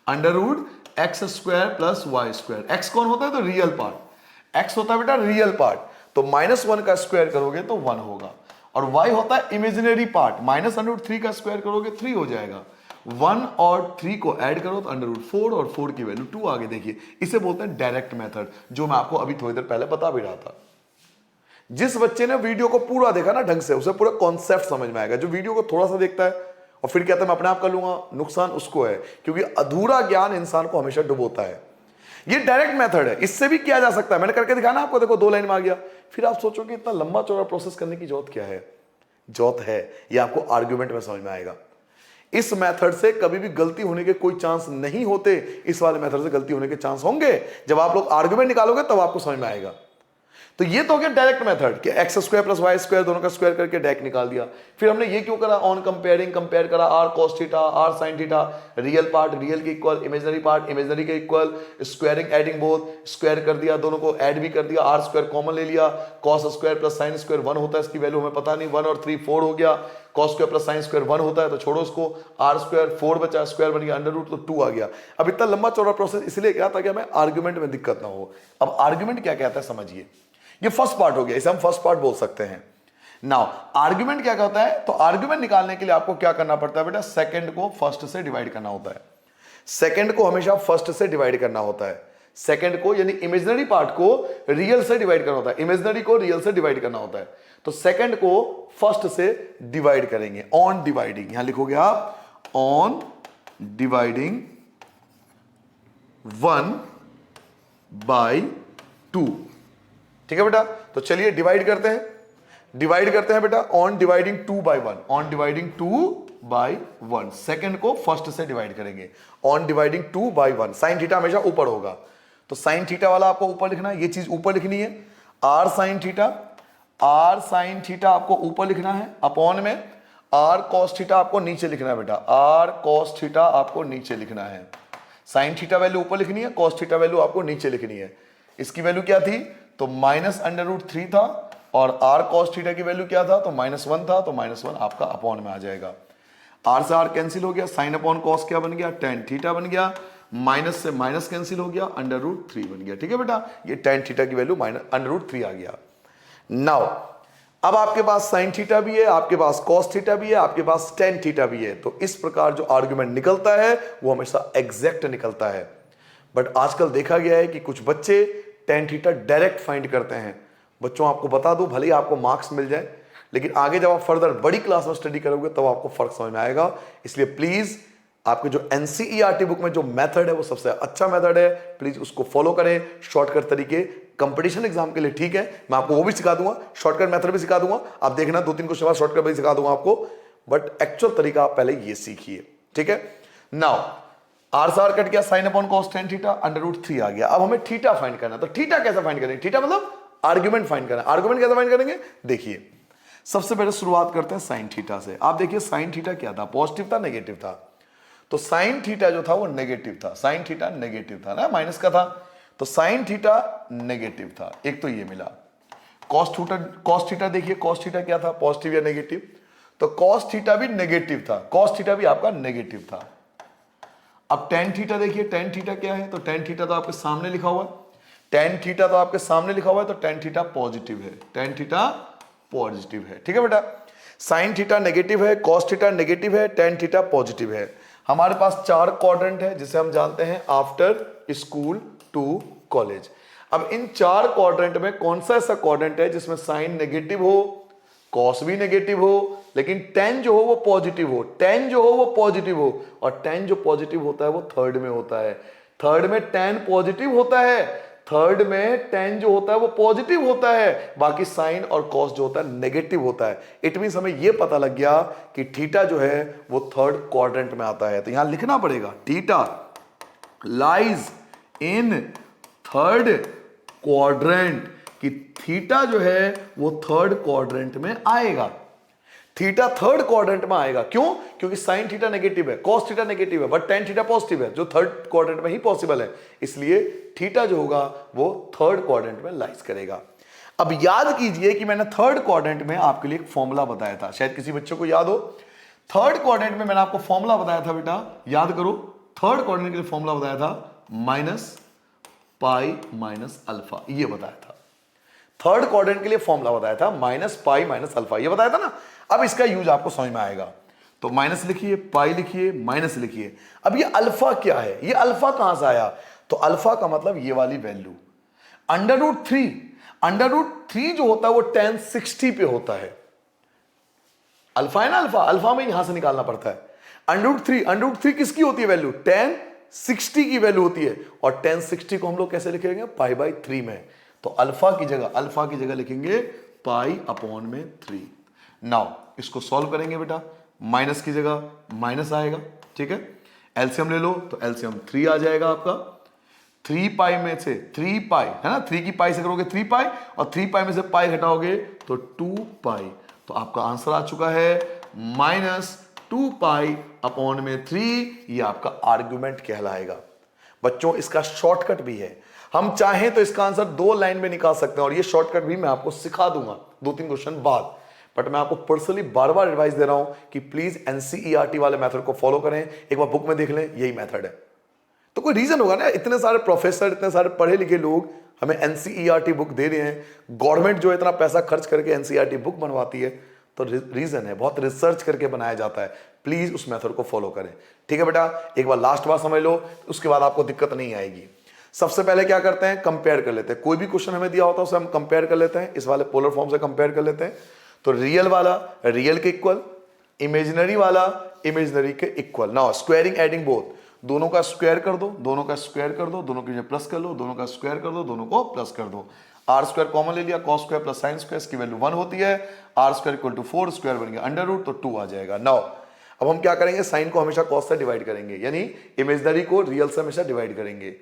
Under root x square plus y square. X कौन होता है? तो रियल पार्ट। एक्स होता है बेटा रियल पार्ट, तो -1 का स्क्वायर करोगे तो 1 होगा। और y होता है इमेजिनरी पार्ट, -√3 का स्क्वायर करोगे 3 हो जाएगा। 1 और 3 को ऐड करो तो √4 और 4 की वैल्यू 2 आगे। देखिए इसे बोलते हैं डायरेक्ट मेथड, जो मैं आपको अभी थोड़ी देर पहले बता भी रहा था। जिस बच्चे ने वीडियो को पूरा देखा ना ढंग से, उसे पूरा कॉन्सेप्ट समझ में आएगा। जो वीडियो को थोड़ा सा देखता है और फिर कहता है मैं अपने आप कर लूंगा, नुकसान उसको है, क्योंकि अधूरा ज्ञान इंसान को हमेशा डुबोता है। ये डायरेक्ट मेथड है, इससे भी किया जा सकता है। मैंने करके दिखाया ना आपको, देखो 2 लाइन में आ गया। फिर आप सोचोगे इतना लंबा चौड़ा प्रोसेस करने की जरूरत क्या है? जरूरत है, ये आपको आर्ग्यूमेंट में समझ में आएगा। इस मेथड से कभी भी गलती होने के कोई चांस नहीं होते, इस वाले मेथड से गलती होने के चांस होंगे। जब आप लोग आर्ग्यूमेंट निकालोगे तब आपको समझ में आएगा। तो ये तो हो गया डायरेक्ट मेथड कि x square plus y square दोनों का स्क्वायर करके डायरेक्ट निकाल दिया। फिर हमने ये क्यों करा? ऑन कंपेयरिंग, कंपेयर करा r cos theta, r sine theta, real part real के इक्वल, इमेजिनरी पार्ट इमेजिनरी के equal, squaring adding both, square कर दिया, दोनों को ऐड भी कर दिया, आर स्क्वायर कॉमन ले लिया, cos square plus sine square 1 होता है, इसकी वैल्यू हमें पता नहीं, 1 और 3 4 हो गया, cos square plus sine square 1 होता है तो छोड़ो उसको, आर स्क्वायर 4 बचा, स्क्वायर बन गया, अंडर रूट तो 2 आ गया। अब इतना लंबा चौड़ा प्रोसेस इसलिए क्या था कि हमें आर्ग्यूमेंट में दिक्कत ना हो। अब आर्ग्यूमेंट क्या कहता है समझिए, ये फर्स्ट पार्ट हो गया, इसे हम फर्स्ट पार्ट बोल सकते हैं। नाउ आर्ग्यूमेंट क्या कहता है? तो आर्ग्यूमेंट निकालने के लिए आपको क्या करना पड़ता है बेटा? सेकंड को फर्स्ट से डिवाइड करना होता है। सेकंड को हमेशा फर्स्ट से डिवाइड करना होता है। सेकंड को यानी इमेजिनरी पार्ट को रियल से डिवाइड करना होता है, इमेजिनरी को रियल से डिवाइड करना होता है। तो सेकंड को फर्स्ट से डिवाइड करेंगे, ऑन डिवाइडिंग। यहां लिखोगे आप ऑन डिवाइडिंग 1/2। ठीक है बेटा, तो चलिए डिवाइड करते हैं। डिवाइड करते हैं बेटा on dividing 2/1, on dividing 2/1। Second को फर्स्ट से डिवाइड करेंगे ऑन डिवाइडिंग 2/1। साइन थीटा हमेशा ऊपर होगा, तो साइन थीटा वाला आपको ऊपर लिखना है, ये चीज ऊपर लिखनी है। R sine theta, r sine theta आपको ऊपर लिखना है, अपॉन में आर कॉस थीटा आपको नीचे लिखना है बेटा, आर कॉस थीटा आपको नीचे लिखना है। साइन थीटा वैल्यू ऊपर लिखनी है, कॉस थीटा वैल्यू आपको नीचे लिखनी है। इसकी वैल्यू क्या थी? तो -√3 था, और आर कॉस थीटा की वैल्यू क्या था? तो -1 था, तो -1 आपका अपॉन में आ जाएगा। आर से आर कैंसिल हो गया, साइन अपॉन कॉस क्या बन गया? tan थीटा बन गया, माइनस से माइनस कैंसिल हो गया, √3 बन गया। ठीक है बेटा, ये tan थीटा की वैल्यू √3 आ गया। नाउ अब आपके पास साइन थीटा भी है, आपके पास कॉस थीटा भी है, आपके पास tan थीटा भी है। तो इस प्रकार जो आर्ग्यूमेंट निकलता है वो हमेशा एग्जैक्ट निकलता है। बट आजकल देखा गया है कि कुछ बच्चे tan थीटा डायरेक्ट फाइंड करते हैं। बच्चों आपको बता दूं, भले ही आपको मार्क्स मिल जाए, लेकिन आगे जब आप फर्दर बड़ी क्लास में स्टडी करोगे तब आपको फर्क समझ में आएगा। इसलिए प्लीज आपके जो एनसीईआरटी बुक में जो मेथड है वो सबसे अच्छा मेथड है, प्लीज उसको फॉलो करें। शॉर्टकट तरीके कंपटीशन एग्जाम के लिए ठीक है, मैं आपको वो भी सिखा दूंगा, शॉर्टकट मेथड भी सिखा दूंगा। आप देखना 2-3 क्वेश्चन बाद शॉर्टकट भी सिखा दूंगा आपको, बट एक्चुअल तरीका आप पहले ये सीखिए। ठीक है, नाउ आर से आर कट गया, sign upon cos tan theta, √3 आ गया। अब हमें थीटा फाइंड करना है, तो थीटा कैसे फाइंड करेंगे? थीटा मतलब आर्ग्यूमेंट फाइंड करना है। आर्ग्यूमेंट कैसे फाइंड करेंगे? देखिए, सबसे पहले शुरुआत करते हैं साइन थीटा से। आप देखिए साइन थीटा क्या था, पॉजिटिव था नेगेटिव था? तो साइन थीटा जो था वो नेगेटिव था, साइन थीटा नेगेटिव था ना, माइनस का था, तो साइन थीटा नेगेटिव था। एक तो ये मिला। कॉस थीटा देखिए, कॉस थीटा क्या था, पॉजिटिव या नेगेटिव? तो कॉस थीटा भी नेगेटिव था, कॉस थीटा भी आपका नेगेटिव था। अब tan थीटा देखिए, tan थीटा क्या है? तो tan थीटा तो आपके सामने लिखा हुआ है, tan थीटा तो आपके सामने लिखा हुआ है, तो tan थीटा पॉजिटिव है, tan थीटा पॉजिटिव है। ठीक है बेटा, साइन थीटा नेगेटिव है, कॉस थीटा नेगेटिव है, tan थीटा पॉजिटिव है। हमारे पास 4 क्वाड्रेंट है जिसे हम जानते हैं आफ्टर स्कूल टू कॉलेज। अब इन 4 क्वाड्रेंट में कौन सा ऐसा क्वाड्रेंट है जिसमें साइन नेगेटिव हो, कॉस भी नेगेटिव हो, लेकिन tan जो हो वो पॉजिटिव हो, tan जो हो वो पॉजिटिव हो, और tan जो पॉजिटिव होता है वो थर्ड में होता है। थर्ड में tan पॉजिटिव होता है, थर्ड में tan जो होता है वो पॉजिटिव होता है, बाकी साइन और कॉस जो होता है नेगेटिव होता है। इट मींस हमें ये पता लग गया कि थीटा जो है वो थर्ड क्वाड्रेंट में आता है। तो यहां लिखना पड़ेगा theta lies in third quadrant, कि थीटा जो है वो थर्ड क्वाड्रेंट में आएगा। थीटा थर्ड क्वाड्रेंट में आएगा, क्यों? क्योंकि साइन थीटा नेगेटिव है, कॉस थीटा नेगेटिव है, बट tan थीटा पॉजिटिव है, जो थर्ड क्वाड्रेंट में ही पॉसिबल है। इसलिए थीटा जो होगा वो थर्ड क्वाड्रेंट में लाइज करेगा। अब याद कीजिए कि मैंने थर्ड क्वाड्रेंट में आपके लिए एक फॉर्मूला बताया था, शायद किसी बच्चे को याद हो। थर्ड क्वाड्रेंट में मैंने आपको फॉर्मूला बताया था बेटा, याद करो। थर्ड क्वाड्रेंट के लिए फॉर्मूला बताया था -π-α, ये बताया था। थर्ड क्वाड्रेंट के लिए फॉर्मूला बताया था -π-α, ये बताया था ना। अब इसका यूज आपको समझ में आएगा, तो माइनस लिखिए, पाई लिखिए, माइनस लिखिए। अब ये अल्फा क्या है, ये अल्फा कहां से आया? तो अल्फा का मतलब ये वाली वैल्यू √3। √3 जो होता है वो tan 60 पे होता है। अल्फा है ना, अल्फा में यहां से निकालना पड़ता है। √3 किसकी होती है वैल्यू? tan 60 की वैल्यू होती है। और tan 60 को हम लोग कैसे लिखेंगे? π/3 में। तो अल्फा की जगह लिखेंगे π/3। नाउ इसको सॉल्व करेंगे बेटा, माइनस की जगह माइनस आएगा, ठीक है। एलसीएम ले लो तो एलसीएम 3 आ जाएगा आपका। 3π में से 3π है ना, 3 की पाई से करोगे 3π, और 3π में से पाई घटाओगे तो 2π। तो आपका आंसर आ चुका है -2π/3। ये आपका आर्गुमेंट कहलाएगा। बच्चों इसका शॉर्टकट भी है, हम चाहें तो इसका आंसर 2 लाइन में निकाल सकते हैं, और ये शॉर्टकट भी मैं आपको सिखा दूंगा 2-3 क्वेश्चन बाद। बट मैं आपको पर्सनली बार बार एडवाइस दे रहा हूं कि प्लीज एनसीईआरटी वाले मेथड को फॉलो करें। एक बार बुक में देख लें, यही मेथड है। तो कोई रीजन होगा ना, इतने सारे प्रोफेसर, इतने सारे पढ़े लिखे लोग हमें एनसीईआरटी बुक दे रहे हैं, गवर्नमेंट जो इतना पैसा खर्च करके एनसीईआरटी बुक बनवाती है, तो रीजन है, बहुत रिसर्च करके बनाया जाता है। प्लीज उस मेथड को फॉलो करें, ठीक है बेटा। एक बार लास्ट बार समझ लो, उसके बाद आपको दिक्कत नहीं आएगी। सबसे पहले क्या करते हैं? कंपेयर कर लेते हैं। कोई भी क्वेश्चन हमें दिया होता है उसे हम कंपेयर कर लेते हैं, इस वाले पोलर फॉर्म से कंपेयर कर लेते हैं। तो रियल वाला रियल के इक्वल, इमेजिनरी वाला इमेजिनरी के equal. Now squaring adding both, दोनों का स्क्वायर कर दो, दोनों का स्क्वायर कर दो, दोनों की प्लस कर लो, दोनों का स्क्वायर कर दो, दोनों को प्लस कर दो। आर स्क्वायर कॉमन ले लिया, cos square plus sine square, इसकी वैल्यू 1 होती है। R square equal to 4, square बन गया अंडर रूट, तो 2 आ जाएगा। नाउ अब हम क्या करेंगे? साइन को हमेशा कॉस से डिवाइड करेंगे, यानी इमेजिनरी को रियल से हमेशा डिवाइड करेंगे।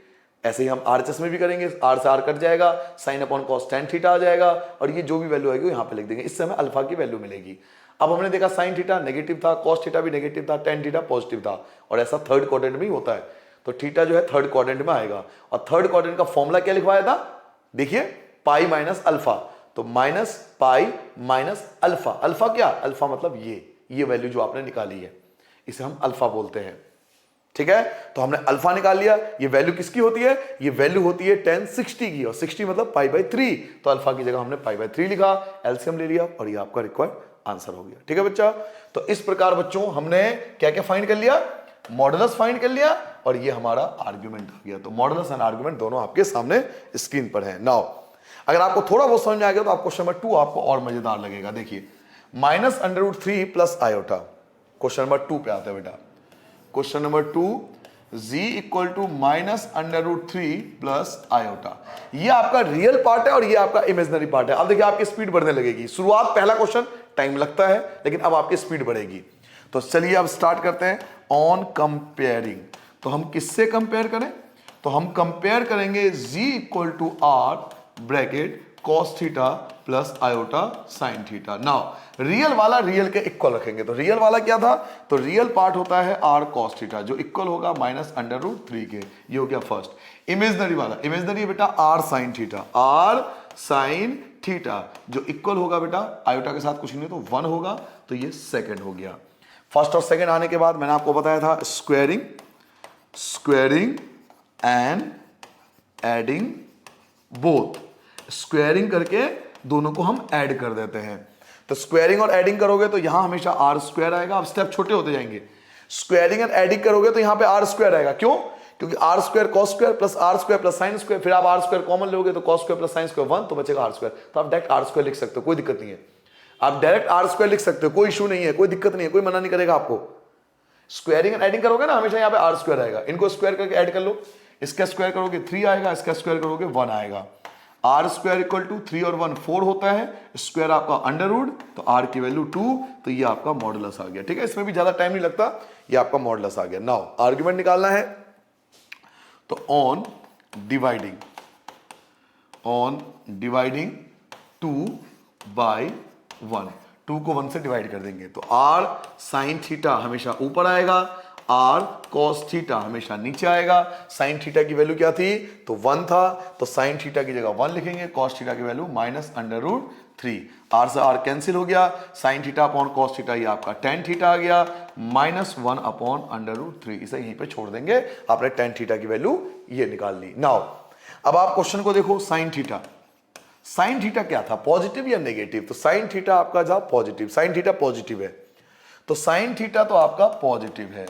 ऐसे ही हम आरएचएस में भी करेंगे, आर से आर कट जाएगा, sine upon cos tan theta आ जाएगा, और ये जो भी वैल्यू आएगी यहाँ पे लिख देंगे, इससे हमें अल्फा की वैल्यू मिलेगी। अब हमने देखा साइन थीटा नेगेटिव था, कॉस थीटा भी नेगेटिव था, tan थीटा पॉजिटिव था, और ऐसा थर्ड क्वाड्रेंट में ही होता है। तो थीटा जो है थर्ड क्वाड्रेंट में आएगा, और थर्ड क्वाड्रेंट का फॉर्मूला क्या लिखवाया था? देखिए पाई माइनस अल्फा, तो minus pi minus alpha. Alpha क्या? अल्फा मतलब ये वैल्यू जो आपने निकाली है, इसे हम अल्फा बोलते हैं, ठीक है। तो हमने अल्फा निकाल लिया। ये वैल्यू किसकी होती है? ये वैल्यू होती है tan 60 की, और 60 मतलब π/3, तो अल्फा की जगह हमने π/3 लिखा, एलसीएम ले लिया, और ये आपका रिक्वायर्ड आंसर हो गया, ठीक है बच्चा। तो इस प्रकार बच्चों हमने क्या क्या फाइंड कर लिया? मॉडुलस फाइंड कर लिया, और ये हमारा आर्गुमेंट आ गया। तो मॉडुलस एंड आर्गुमेंट दोनों आपके सामने स्क्रीन पर है। नाउ अगर आपको थोड़ा बहुत समझ में आ गया तो आप क्वेश्चन नंबर 2 आपको और मजेदार लगेगा। देखिए -√3 प्लस आयोटा, क्वेश्चन नंबर 2 पे आता है बेटा। Question number 2, z equal to -√3 plus iota. ये आपका रियल पार्ट है और ये आपका इमेजिनरी पार्ट है। अब देखिए आपकी स्पीड बढ़ने लगेगी। शुरुआत पहला क्वेश्चन टाइम लगता है, लेकिन अब आपकी स्पीड बढ़ेगी। तो चलिए अब स्टार्ट करते हैं ऑन कंपेयरिंग। तो हम किससे कंपेयर करें? तो हम कंपेयर करेंगे z equal to r bracket cos theta plus iota sine theta. Now real वाला रियल के इक्वल रखेंगे। तो रियल वाला क्या था? तो रियल पार्ट होता है आर कॉस थीटा, जो इक्वल होगा -√3 के। ये हो गया फर्स्ट। इमेजिनरी वाला, इमेजिनरी बेटा r sine theta, r sine theta, जो इक्वल होगा बेटा आयोटा के साथ कुछ नहीं तो 1 होगा। तो ये सेकंड हो गया। फर्स्ट और सेकंड आने के बाद मैंने आपको बताया था squaring and adding both. Squaring करके दोनों को हम ऐड कर देते हैं। तो स्क्वेयरिंग और एडिंग करोगे तो यहां हमेशा आर स्क्वायर आएगा। अब स्टेप छोटे होते जाएंगे। स्क्वेयरिंग एंड एडिंग करोगे तो यहां पे आर स्क्वायर आएगा। क्यों? क्योंकि r square cos square plus r square plus sine square, फिर आप आर स्क्वायर कॉमन लोगे तो cos square plus sine square 1, तो बचेगा आर स्क्वायर। तो आप डायरेक्ट आर स्क्वायर लिख सकते हो, कोई दिक्कत नहीं है। आप डायरेक्ट आर स्क्वायर लिख सकते हो, कोई इशू नहीं है, कोई दिक्कत नहीं है, कोई मना नहीं करेगा आपको। स्क्वेयरिंग एंड एडिंग करोगे ना, हमेशा यहां पे आर स्क्वायर आएगा। इनको स्क्वायर करके ऐड कर लो। इसका स्क्वायर करोगे 3 आएगा, इसका स्क्वायर करोगे 1 आएगा। आर स्क्वायर इक्वल टू 3 और 1 4 होता है, स्क्वायर आपका अंडर रूट, तो आर की वैल्यू 2, तो ये आपका मॉडुलस आ गया। ठीक है, इसमें भी ज्यादा टाइम नहीं लगता, ये आपका मॉडुलस आ गया। नाउ आर्ग्यूमेंट निकालना है, तो ऑन डिवाइडिंग 2/1, 2 को 1 से डिवाइड कर देंगे तो आर साइन थीटा हमेशा ऊपर आएगा, आर कॉस थीटा हमेशा नीचे आएगा। साइन थीटा की वैल्यू क्या थी? तो 1 था, तो साइन थीटा की जगह 1 लिखेंगे। कॉस थीटा की वैल्यू -√3। आर से आर कैंसिल हो गया, sine theta upon cos theta ये आपका tan थीटा आ गया, -1 अपॉन √3। इसे यहीं पे छोड़ देंगे। आपने tan थीटा की वैल्यू ये निकाल ली। नाउ अब आप क्वेश्चन को देखो, साइन थीटा, साइन थीटा क्या था, पॉजिटिव या नेगेटिव? तो साइन थीटा आपका था पॉजिटिव, साइन थीटा पॉजिटिव है, तो साइन थीटा तो आपका पॉजिटिव है।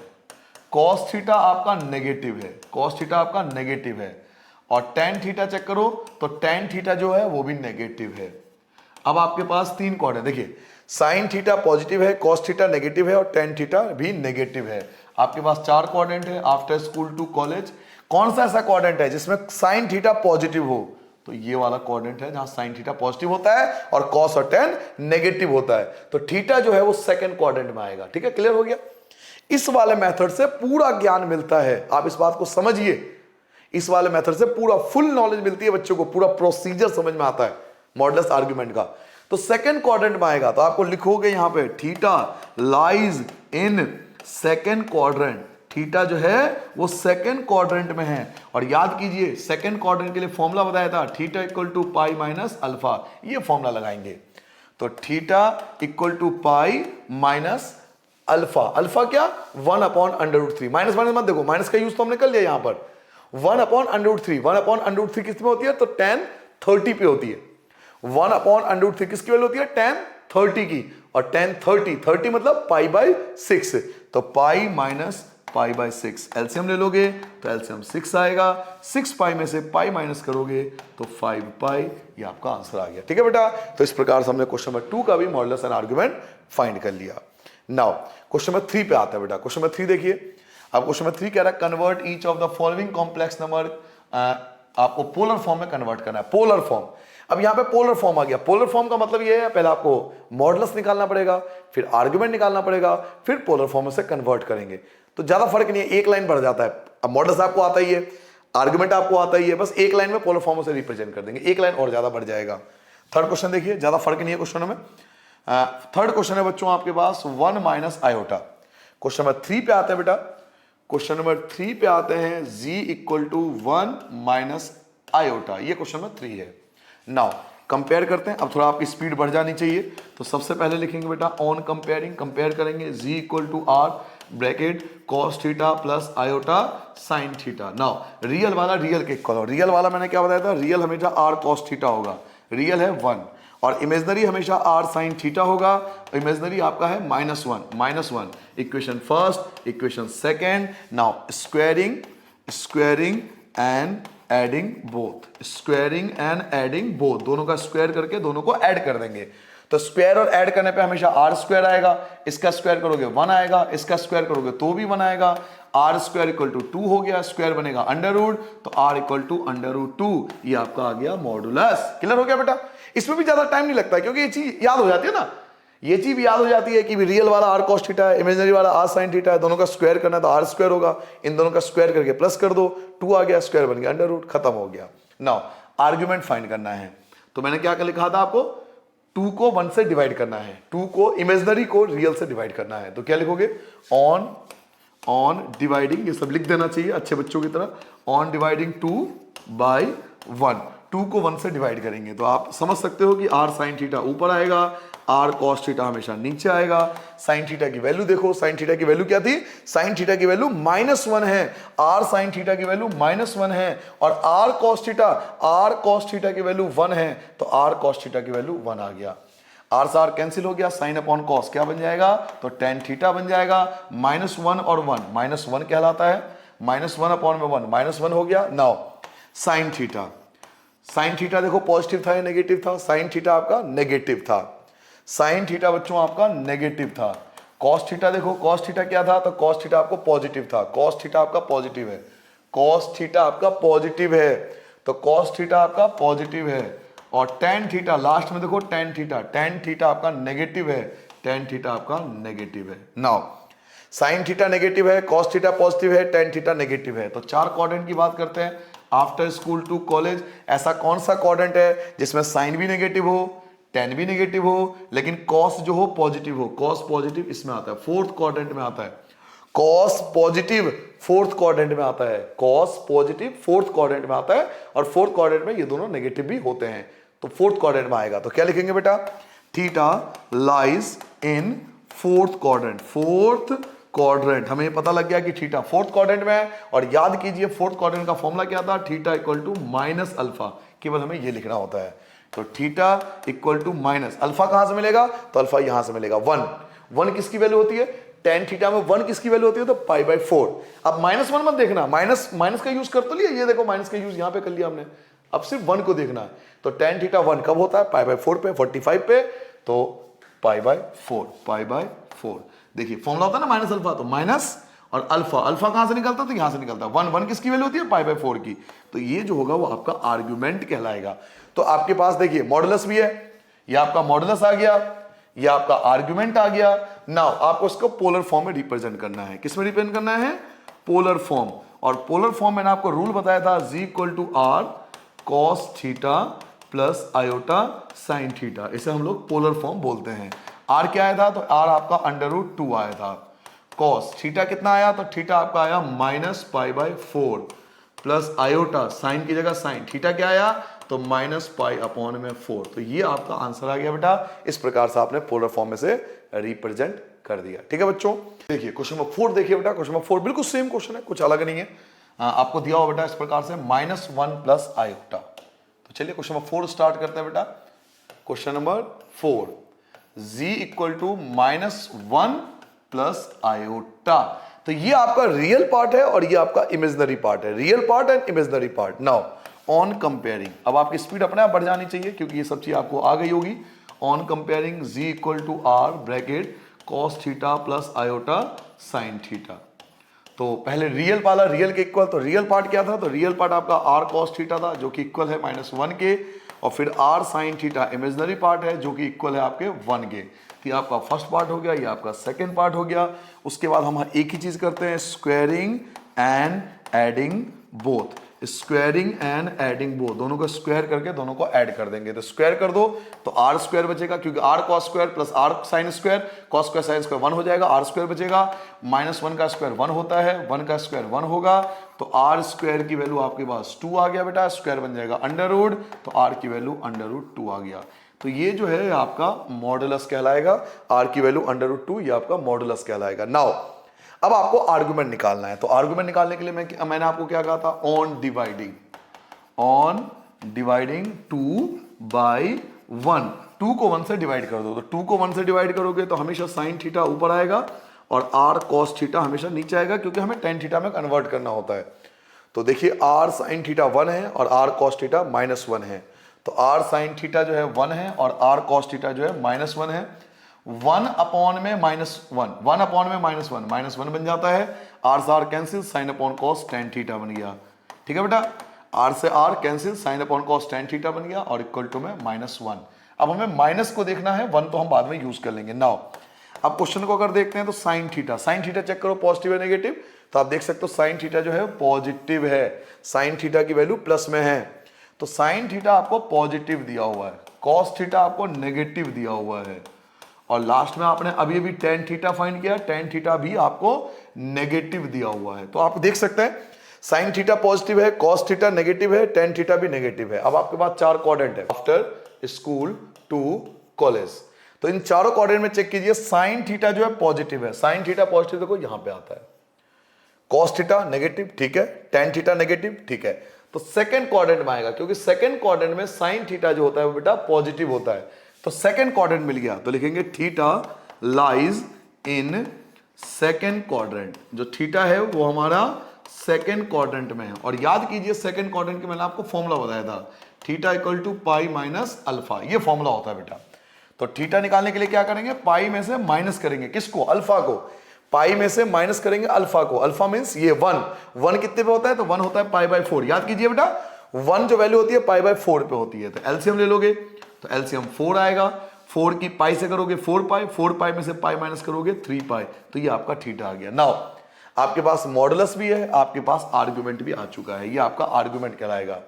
कॉस थीटा आपका नेगेटिव है, कॉस थीटा आपका नेगेटिव है, और tan थीटा चेक करो तो tan थीटा जो है वो भी नेगेटिव है। अब आपके पास तीन क्वाड्रेंट, देखिए साइन थीटा पॉजिटिव है, कॉस थीटा नेगेटिव है और tan थीटा भी नेगेटिव है। आपके पास चार क्वाड्रेंट है। आफ्टर स्कूल टू कॉलेज कौन सा ऐसा क्वाड्रेंट है जिसमें साइन थीटा पॉजिटिव हो? तो ये वाला क्वाड्रेंट है जहां साइन थीटा पॉजिटिव होता है और कॉस और tan नेगेटिव होता है। तो थीटा जो है वो सेकंड क्वाड्रेंट में आएगा। ठीक है, क्लियर हो गया? इस वाले मेथड से पूरा ज्ञान मिलता है, आप इस बात को समझिए। इस वाले मेथड से पूरा फुल नॉलेज मिलती है बच्चों को, पूरा प्रोसीजर समझ में आता है मॉडुलस आर्गुमेंट का। तो सेकंड क्वाड्रेंट में आएगा, तो आपको लिखोगे यहां पे theta lies in second quadrant. Theta जो है वो सेकंड क्वाड्रेंट में है। और याद कीजिए सेकंड क्वाड्रेंट के लिए फॉर्मूला बताया था, theta equal to pi minus alpha. ये फॉर्मूला लगाएंगे तो theta equal to pi minus alpha. Alpha क्या? 1/√3। माइनस माइनस मत देखो, माइनस का यूज तो हमने कर लिया यहां पर। 1/√3, 1/√3 किस में होती है? तो tan 30 पे होती है। 1/√3 किसकी वैल्यू होती है? tan 30 की। और tan 30 मतलब π/6, तो पाई माइनस π/6। एलसीएम ले लोगे तो एलसीएम 6 आएगा। 6 पाई में से पाई माइनस करोगे तो 5 पाई। ये आपका आंसर आ गया। ठीक है बेटा, तो इस प्रकार से हमने क्वेश्चन नंबर 2 का भी मॉडुलस एंड आर्गुमेंट फाइंड कर लिया। नाउ क्वेश्चन नंबर 3 पे आता है बेटा। क्वेश्चन नंबर 3 देखिए, अब क्वेश्चन नंबर 3 कह रहा है convert each of the following complex number. आपको पोलर फॉर्म में कन्वर्ट करना है। पोलर फॉर्म, अब यहां पे पोलर फॉर्म आ गया। पोलर फॉर्म का मतलब ये है पहले आपको मॉडुलस निकालना पड़ेगा, फिर आर्गुमेंट निकालना पड़ेगा, फिर पोलर फॉर्म में से कन्वर्ट करेंगे। तो ज्यादा फर्क नहीं है, एक लाइन बढ़ जाता है। अब मॉडुलस आपको आता ही है, आर्गुमेंट आपको आता ही है, बस एक लाइन में पोलर फॉर्म से रिप्रेजेंट कर देंगे, एक लाइन और ज्यादा बढ़ जाएगा। थर्ड क्वेश्चन देखिए, ज्यादा फर्क नहीं है क्वेश्चन में। थर्ड क्वेश्चन है बच्चों आपके पास 1 माइनस आयोटा। क्वेश्चन नंबर 3 पे आते हैं बेटा। क्वेश्चन नंबर 3 पे आते हैं z equal to 1 minus iota. ये क्वेश्चन नंबर 3 है। नाउ कंपेयर करते हैं। अब थोड़ा आपकी स्पीड बढ़ जानी चाहिए, तो सबसे पहले लिखेंगे बेटा ऑन कंपेयरिंग। कंपेयर करेंगे z equal to r bracket cos theta plus iota sine theta. Now real वाला रियल के इक्वल, रियल वाला मैंने क्या बताया था, रियल हमेशा r cos थीटा होगा, रियल है 1, और इमेजनरी हमेशा r साइन थीटा होगा, इमेजनरी आपका है -1। Equation first, equation second. Now squaring and adding both, squaring and adding both, दोनों का स्क्वायर करके दोनों को ऐड कर देंगे। तो स्क्वायर और ऐड करने पे हमेशा आर स्क्वायर आएगा, इसका स्क्वायर करोगे 1 आएगा, इसका स्क्वायर करोगे तो भी 1 आएगा। आर स्क्वायर इक्वल टू 2 हो गया, स्क्वायर बनेगा अंडर रूट, तो आर इक्वल टू √2। ये आपका आ गया मॉडुलस। क्लियर हो गया बेटा? इसमें भी ज्यादा टाइम नहीं लगता है, क्योंकि ये चीज याद हो जाती है ना, ये चीज भी याद हो जाती है कि रियल वाला r cos थीटा है, इमेजिनरी वाला r sin थीटा है, दोनों का स्क्वायर करना है तो r स्क्वायर होगा, इन दोनों का स्क्वायर करके प्लस कर दो, 2 आ गया, स्क्वायर बन गया अंडर रूट, खत्म हो गया। नाउ आर्गुमेंट फाइंड करना है, तो मैंने क्या लिखा था आपको, 2 को 1 से डिवाइड करना है, 2 को इमेजिनरी को रियल से डिवाइड करना है। तो क्या लिखोगे, ऑन डिवाइडिंग, ये सब लिख देना चाहिए अच्छे बच्चों की तरह, ऑन डिवाइडिंग 2/1, 2 को 1 से डिवाइड करेंगे तो आप समझ सकते हो कि r sin थीटा ऊपर आएगा, r cos थीटा हमेशा नीचे आएगा। sin थीटा की वैल्यू देखो, sin थीटा की वैल्यू क्या थी, sin थीटा की वैल्यू -1 है, r sin थीटा की वैल्यू -1 है, और r cos थीटा की वैल्यू 1 है, तो r cos थीटा की वैल्यू 1 आ गया। r से r कैंसिल हो गया, sin अपॉन cos क्या बन जाएगा, तो tan थीटा बन जाएगा। -1 और 1, -1 कहलाता है, -1/1, -1 हो गया। नाउ sin थीटा देखो पॉजिटिव था या नेगेटिव था, sin थीटा आपका नेगेटिव था, sin थीटा बच्चों आपका नेगेटिव था। cos थीटा देखो, cos थीटा क्या था, तो cos थीटा आपको पॉजिटिव था, cos थीटा आपका पॉजिटिव है, cos थीटा आपका पॉजिटिव है, तो cos थीटा आपका पॉजिटिव है। और tan थीटा लास्ट में देखो, tan थीटा आपका नेगेटिव है, tan थीटा आपका नेगेटिव है। नाउ sin थीटा नेगेटिव है, cos थीटा पॉजिटिव है, tan थीटा नेगेटिव है। तो 4 क्वाड्रेंट की बात करते हैं। आफ्टर स्कूल टू कॉलेज ऐसा कौन सा क्वाड्रेंट है जिसमें साइन भी नेगेटिव हो, tan भी नेगेटिव हो, लेकिन cos जो हो पॉजिटिव हो, cos पॉजिटिव इसमें आता है, 4th क्वाड्रेंट में आता है, cos पॉजिटिव 4th क्वाड्रेंट में आता है, cos पॉजिटिव 4th क्वाड्रेंट में आता है, और 4th क्वाड्रेंट में ये दोनों नेगेटिव भी होते हैं, तो 4th क्वाड्रेंट में आएगा। तो क्या लिखेंगे बेटा, theta lies in 4th quadrant, 4th quadrant, हमें पता लग गया कि थीटा 4th क्वाड्रेंट में है। और याद कीजिए 4th क्वाड्रेंट का फॉर्मूला क्या था, theta equal to minus alpha, केवल हमें ये लिखना होता है। तो theta equal to minus alpha कहां से मिलेगा, तो अल्फा यहां से मिलेगा 1 किसकी वैल्यू होती है, टेन थीटा में 1 किसकी वैल्यू होती है, तो पाई बाय 4। अब -1 मत देखना, माइनस का यूज कर तो लिया, ये देखो माइनस का यूज यहां पे कर लिया हमने, अब सिर्फ 1 को देखना है। तो टेन थीटा 1 कब होता है, पाई बाय 4 पे, 45 पे, तो पाई बाय 4। देखिए फॉर्मूला होता है ना माइनस अल्फा, तो माइनस और अल्फा, अल्फा कहां से निकलता है, तो यहां से निकलता है। 1 किसकी वैल्यू होती है, पाई बाय 4 की। तो ये जो होगा वो आपका आर्ग्यूमेंट कहलाएगा। तो आपके पास देखिए मॉडुलस भी है, ये आपका मॉडुलस आ गया, ये आपका आर्ग्यूमेंट आ गया। नाउ आपको इसको पोलर फॉर्म में रिप्रेजेंट करना है। किस में रिप्रेजेंट करना है, पोलर फॉर्म। और पोलर फॉर्म मैंने आपको रूल बताया था, Z = R cos theta plus iota sine theta, इसे हम लोग पोलर फॉर्म बोलते हैं। R क्या आया था, तो R आपका √2 आया था। cos थीटा कितना आया, तो थीटा आपका आया -π/4 प्लस आयोटा साइन की जगह साइन थीटा क्या आया, तो -π/4। तो ये आपका आंसर आ गया बेटा। इस प्रकार से आपने पोलर फॉर्म में से रिप्रेजेंट कर दिया। ठीक है बच्चों, देखिए क्वेश्चन नंबर 4 देखिए बेटा। क्वेश्चन नंबर 4 बिल्कुल सेम क्वेश्चन है, कुछ अलग नहीं है। आपको दिया हुआ बेटा इस प्रकार से -1 प्लस आयोटा। तो चलिए क्वेश्चन नंबर 4 स्टार्ट करते हैं बेटा। Question number 4, Z = -1 plus iota. तो ये आपका रियल पार्ट है और ये आपका इमेजिनरी पार्ट है। Real part and imaginary part. Now on comparing, अब आपकी स्पीड अपने आप बढ़ जानी चाहिए क्योंकि ये सब चीज आपको आ गई होगी। On comparing Z = R bracket cos theta plus iota sine theta. तो पहले रियल वाला, रियल के इक्वल, तो रियल पार्ट क्या था, तो रियल पार्ट आपका R cos थीटा था जो कि इक्वल है -1 के, और फिर R sin theta imaginary part है जो कि इक्वल है आपके 1 के। तो ये आपका फर्स्ट पार्ट हो गया, ये आपका सेकंड पार्ट हो गया। उसके बाद हम एक ही चीज करते हैं, squaring and adding both. Squaring and adding both, दोनों को स्क्वायर करके दोनों को ऐड कर देंगे। तो स्क्वायर कर दो तो आर स्क्वायर बचेगा, क्योंकि r cos square plus r sine square, cos square sine square 1 हो जाएगा, आर स्क्वायर बचेगा। -1 का स्क्वायर 1 होता है, 1 का स्क्वायर 1 होगा, तो आर स्क्वायर की वैल्यू आपके पास 2 आ गया बेटा। स्क्वायर बन जाएगा √, तो आर की वैल्यू √2 आ गया। तो ये जो है आपका मॉडुलस कहलाएगा। आर की वैल्यू √2, ये आपका मॉडुलस कहलाएगा। नाउ अब आपको आर्गुमेंट निकालना है। तो आर्गुमेंट निकालने के लिए मैंने आपको क्या कहा था, ऑन डिवाइडिंग 2 by 1, 2 को 1 से डिवाइड कर दो। तो 2 को 1 से डिवाइड करोगे तो हमेशा साइन थीटा ऊपर आएगा और आर कॉस थीटा हमेशा नीचे आएगा, क्योंकि हमें टेन थीटा में कन्वर्ट करना होता है। तो देखिए आर साइन थीटा 1 है और आर कॉस थीटा -1 है। तो आर साइन थीटा जो है 1 है और आर कॉस थीटा जो है -1 है। 1 अपॉन में -1 बन जाता है। आर से r cancel, sine upon cos tan theta बन गया। ठीक है बेटा, आर से r cancel, sine upon cos tan theta बन गया और इक्वल टू में -1। अब हमें माइनस को देखना है, 1 तो हम बाद में यूज कर लेंगे। नाउ अब क्वेश्चन को अगर देखते हैं तो साइन थीटा चेक करो पॉजिटिव है नेगेटिव। तो आप देख सकते हो साइन थीटा जो है पॉजिटिव है, साइन थीटा की वैल्यू प्लस में है। तो साइन थीटा आपको पॉजिटिव दिया हुआ है, कॉस थीटा आपको नेगेटिव दिया हुआ है, और लास्ट में आपने अभी टेन थीटा फाइंड किया, टेन थीटा भी आपको नेगेटिव दिया हुआ है। तो आप देख सकते हैं साइन थीटा पॉजिटिव है, कॉस थीटा नेगेटिव है, टेन थीटा भी नेगेटिव है। अब आपके पास 4 क्वाड्रेंट है, आफ्टर स्कूल टू कॉलेज। तो इन चारों क्वाड्रेंट में चेक कीजिए, साइन थीटा जो है पॉजिटिव है, साइन थीटा पॉजिटिव देखो यहां पे आता है, कॉस थीटा नेगेटिव, ठीक है, टेन थीटा नेगेटिव, ठीक है। तो सेकंड क्वाड्रेंट में आएगा, क्योंकि सेकंड क्वाड्रेंट में साइन थीटा जो होता है वो बेटा पॉजिटिव होता है। तो सेकंड क्वाड्रेंट मिल गया, तो लिखेंगे theta lies in second quadrant. जो थीटा है वो हमारा सेकंड क्वाड्रेंट में है। और याद कीजिए सेकंड क्वाड्रेंट के मैंने आपको फॉर्मूला बताया था, theta equal to pi minus alpha, ये फॉर्मूला होता है बेटा। तो थीटा निकालने के लिए क्या करेंगे, पाई में से माइनस करेंगे, किसको, अल्फा को। पाई में से माइनस करेंगे अल्फा को, अल्फा मींस ये 1 कितने पे होता है, तो 1 होता है पाई बाय 4। याद कीजिए बेटा 1 जो वैल्यू होती है पाई बाय 4 पे होती है। तो एलसीएम ले लोगे तो एलसीएम 4 आएगा, 4 की पाई से करोगे 4 पाई में से पाई माइनस करोगे 3 पाई, तो ये आपका थीटा आ गया। नाउ आपके पास मॉडुलस भी है, आपके पास आर्गुमेंट भी आ चुका है, ये आपका आर्गुमेंट कहलाएगा।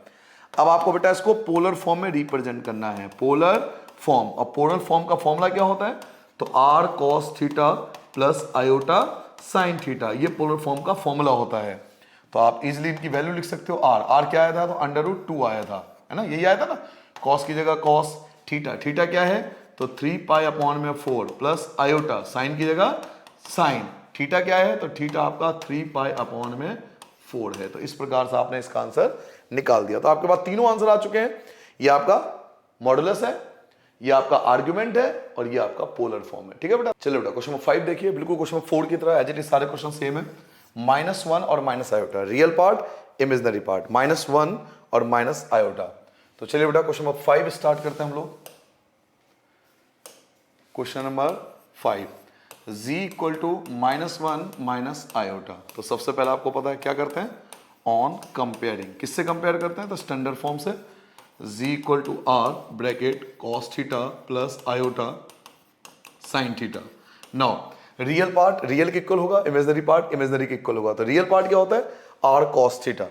अब आपको बेटा इसको पोलर फॉर्म में रिप्रेजेंट करना है, पोलर फॉर्म। और पोलर फॉर्म का फॉर्मूला क्या होता है, तो r cos theta plus iota sine theta, ये पोलर फॉर्म का फॉर्मूला होता है। तो आप इजिली इनकी वैल्यू लिख सकते हो। आर क्या आया था, तो √2 आया था, है ना, यही आया था ना। कॉस की जगह कॉस, थीटा क्या है, तो 3 पाई अपॉन में 4 प्लस आयोटा, साइन की जगह साइन, थीटा क्या है, तो थीटा आपका 3 पाई अपॉन में 4 है। तो इस प्रकार से आपने इसका आंसर निकाल दिया। तो आपके पास तीनों आंसर आ चुके हैं। ये आपका मॉडुलस है, ये आपका आर्ग्यूमेंट है और ये आपका पोलर फॉर्म है। ठीक है बेटा, चलो बेटा क्वेश्चन नंबर 5 देखिए, बिल्कुल क्वेश्चन नंबर 4 की तरह एज इट इज सारे क्वेश्चन सेम है। -1 और minus iota, real part imaginary part, -1 और माइनस आयोटा। तो चलिए बेटा क्वेश्चन नंबर 5 स्टार्ट करते हैं हम लोग। Question number 5, z equal to -1 minus iota. तो सबसे पहले आपको पता है क्या करते हैं, ऑन कंपेयरिंग। किससे कंपेयर करते हैं, तो स्टैंडर्ड फॉर्म से, z equal to r bracket cos theta plus iota sine theta. Now real part real के इक्वल होगा, इमेजिनरी पार्ट इमेजिनरी के इक्वल होगा। तो रियल पार्ट क्या होता है, r cos theta,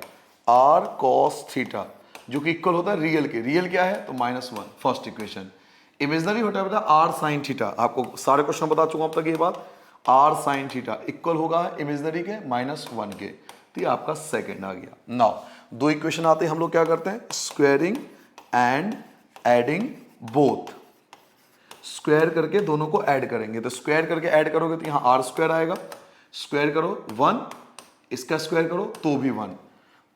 r cos theta जो कि इक्वल होता है रियल के। रियल क्या है, तो -1 फर्स्ट इक्वेशन। इमेजिनरी होता है बेटा r साइन थीटा, आपको सारे क्वेश्चन बता चुका हूं अब तक ये बात। r साइन थीटा इक्वल होगा इमेजिनरी के -1 के, तो ये आपका सेकंड आ गया। नाउ दो इक्वेशन आते हैं, हम लोग क्या करते हैं, squaring and adding both. Square करके दोनों को ऐड करेंगे, तो स्क्वायर करके ऐड करोगे तो यहां r स्क्वायर आएगा, स्क्वायर करो 1, इसका स्क्वायर करो तो भी 1,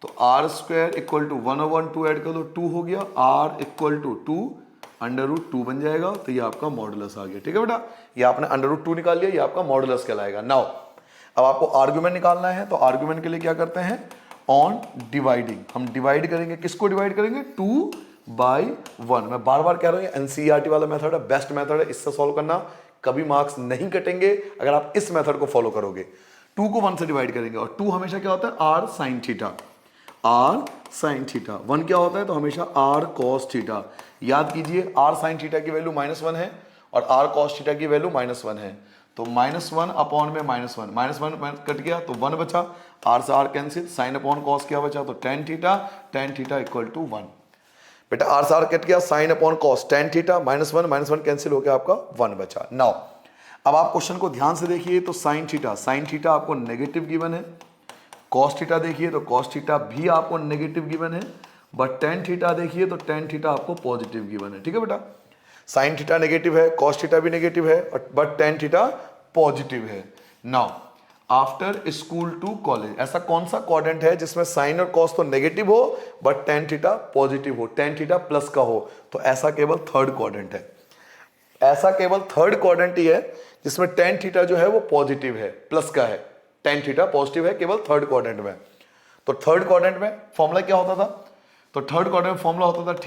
तो r square equal to 1/2 add कर दो 2 हो गया, r इक्वल टू 2 √2 बन जाएगा। तो ये आपका मॉडुलस आ गया। ठीक है बेटा, ये आपने √2 निकाल लिया, ये आपका मॉडुलस कहलाएगा। नाउ अब आपको आर्गुमेंट निकालना है, तो आर्गुमेंट के लिए क्या करते हैं, ऑन डिवाइडिंग। हम डिवाइड करेंगे, किसको डिवाइड करेंगे, 2/1। मैं बार बार कह रहा हूं एनसीईआरटी वाला मेथड है, बेस्ट मेथड है, इससे सॉल्व करना कभी मार्क्स नहीं कटेंगे अगर आप इस मेथड को फॉलो करोगे। 2 को 1 से डिवाइड करेंगे, और 2 हमेशा क्या होता है, r sine theta, r sine theta. 1 क्या होता है, तो हमेशा r cos थीटा। याद कीजिए r साइन थीटा की वैल्यू -1 है और r cos थीटा की वैल्यू -1 है, तो -1 अपॉन में -1 कट गया तो 1 बचा, r से r cancel, sine upon cos क्या बचा, तो tan थीटा इक्वल टू 1। बेटा r से r कट गया, sign upon cos tan theta, -1 cancel हो गया, आपका 1 बचा। नाउ अब आप क्वेश्चन को ध्यान से देखिए, तो साइन थीटा आपको नेगेटिव गिवन है, कॉस थीटा देखिए तो कॉस थीटा भी आपको नेगेटिव गिवन है, बट tan थीटा देखिए तो tan थीटा आपको पॉजिटिव गिवन है। ठीक है बेटा, साइन थीटा नेगेटिव है, कॉस थीटा भी नेगेटिव है, बट tan थीटा पॉजिटिव है। Now after school to college, ऐसा कौन सा क्वाड्रेंट है जिसमें साइन और कॉस तो नेगेटिव हो बट tan थीटा पॉजिटिव हो, tan थीटा प्लस का हो, तो ऐसा केवल थर्ड क्वाड्रेंट है। ऐसा केवल थर्ड क्वाड्रेंट ही है जिसमें tan थीटा जो है वो पॉजिटिव है, प्लस का है, tan थीटा पॉजिटिव है केवल थर्ड क्वाड्रेंट में। तो थर्ड क्वाड्रेंट में फॉर्मूला क्या होता था, तो थर्ड क्वाड्रेंट में फॉर्मूला होता था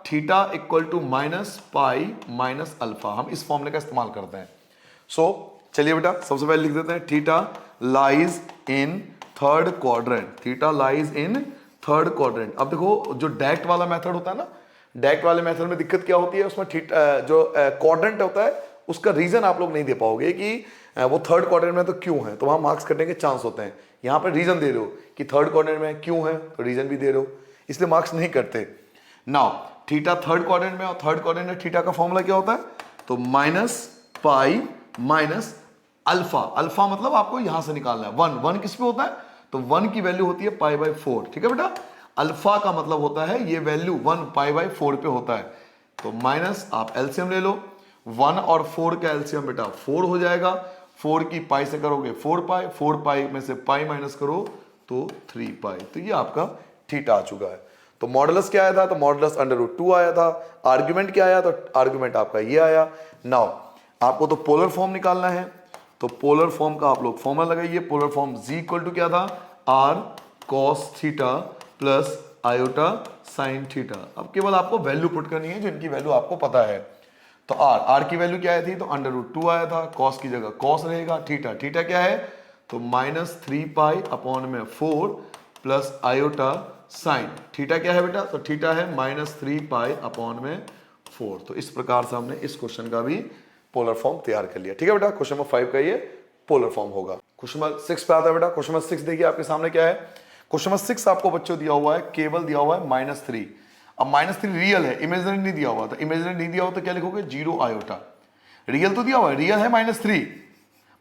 theta equal to -pi minus alpha. हम इस फॉर्मूले का इस्तेमाल करते हैं। सो चलिए बेटा सबसे पहले लिख देते हैं, theta lies in third quadrant, theta lies in third quadrant. अब देखो जो डायरेक्ट वाला मेथड होता है ना, डायरेक्ट वाले मेथड में दिक्कत क्या होती है, उसमें जो क्वाड्रेंट होता है उसका रीजन आप लोग नहीं दे पाओगे कि वो थर्ड क्वाड्रेंट में तो क्यों है, तो वहां मार्क्स कटने के चांस होते हैं। यहाँ पर रीजन दे रहे हो कि थर्ड क्वाड्रेंट में क्यों है, तो रीजन भी दे रहे हो, इसलिए मार्क्स नहीं कटते। नाउ थीटा थर्ड क्वाड्रेंट में, और थर्ड क्वाड्रेंट में थीटा का फॉर्मूला क्या होता है, तो -पाई माइनस अल्फा। अल्फा मतलब आपको यहां से निकालना है, 1 किस पे होता है, तो 1 की वैल्यू होती है π/4। ठीक है बेटा, अल्फा का मतलब होता है ये वैल्यू 1 π/4 पे होता है, तो माइनस आप एलसीएम ले लो, 1 और 4 का एलसीएम बेटा 4 हो जाएगा, 4 की पाई से करोगे 4 पाई में से पाई माइनस करो तो 3 पाई, तो ये आपका थीटा आ चुका है। तो मॉडुलस क्या आया था, तो मॉडुलस √2 आया था। आर्ग्यूमेंट क्या आया, तो आर्ग्यूमेंट आपका ये आया। नाउ आपको तो पोलर फॉर्म निकालना है, तो पोलर फॉर्म का आप लोग फॉर्मूला लगाइए। Polar form z equal to क्या था, r cos theta plus iota sine theta. अब केवल आपको वैल्यू पुट करनी है, जो इनकी वैल्यू आपको पता है। तो r की वैल्यू क्या आई थी, तो √2 आया था, cos की जगह cos रहेगा, थीटा क्या है, तो -3 पाई अपॉन में 4 प्लस आयोटा साइन। थीटा क्या है बेटा, तो थीटा है -3 पाई अपॉन में 4। तो इस प्रकार से हमने इस क्वेश्चन का भी पोलर फॉर्म तैयार कर लिया। ठीक है बेटा, क्वेश्चन नंबर 5 का ये पोलर फॉर्म होगा। क्वेश्चन नंबर 6 पे आता है बेटा। क्वेश्चन नंबर 6 देखिए आपके सामने क्या है। क्वेश्चन नंबर 6 आपको बच्चों दिया हुआ है, केवल दिया हुआ है -3। अब -3 रियल है, इमेजिनरी नहीं दिया हुआ, तो इमेजिनरी नहीं दिया हुआ तो क्या लिखोगे, 0 आयोटा। रियल तो दिया हुआ है, रियल है -3,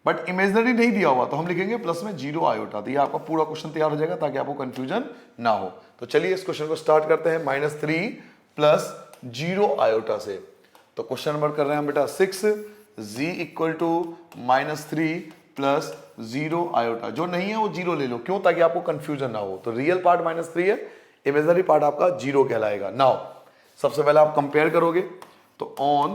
बट इमेजिनरी नहीं दिया हुआ तो हम लिखेंगे प्लस में 0 आयोटा। तो ये आपका पूरा क्वेश्चन तैयार हो जाएगा ताकि आपको कंफ्यूजन ना हो। तो चलिए इस क्वेश्चन को स्टार्ट करते हैं -3 प्लस 0 आयोटा से। तो क्वेश्चन नंबर कर रहे हैं हम बेटा 6, z equal to -3 plus 0 iota. जो नहीं है वो 0 ले लो, क्यों, ताकि आपको कंफ्यूजन ना हो। तो रियल पार्ट -3 है, इमेजिनरी पार्ट आपका 0 कहलाएगा। नाउ सबसे पहले आप कंपेयर करोगे, तो ऑन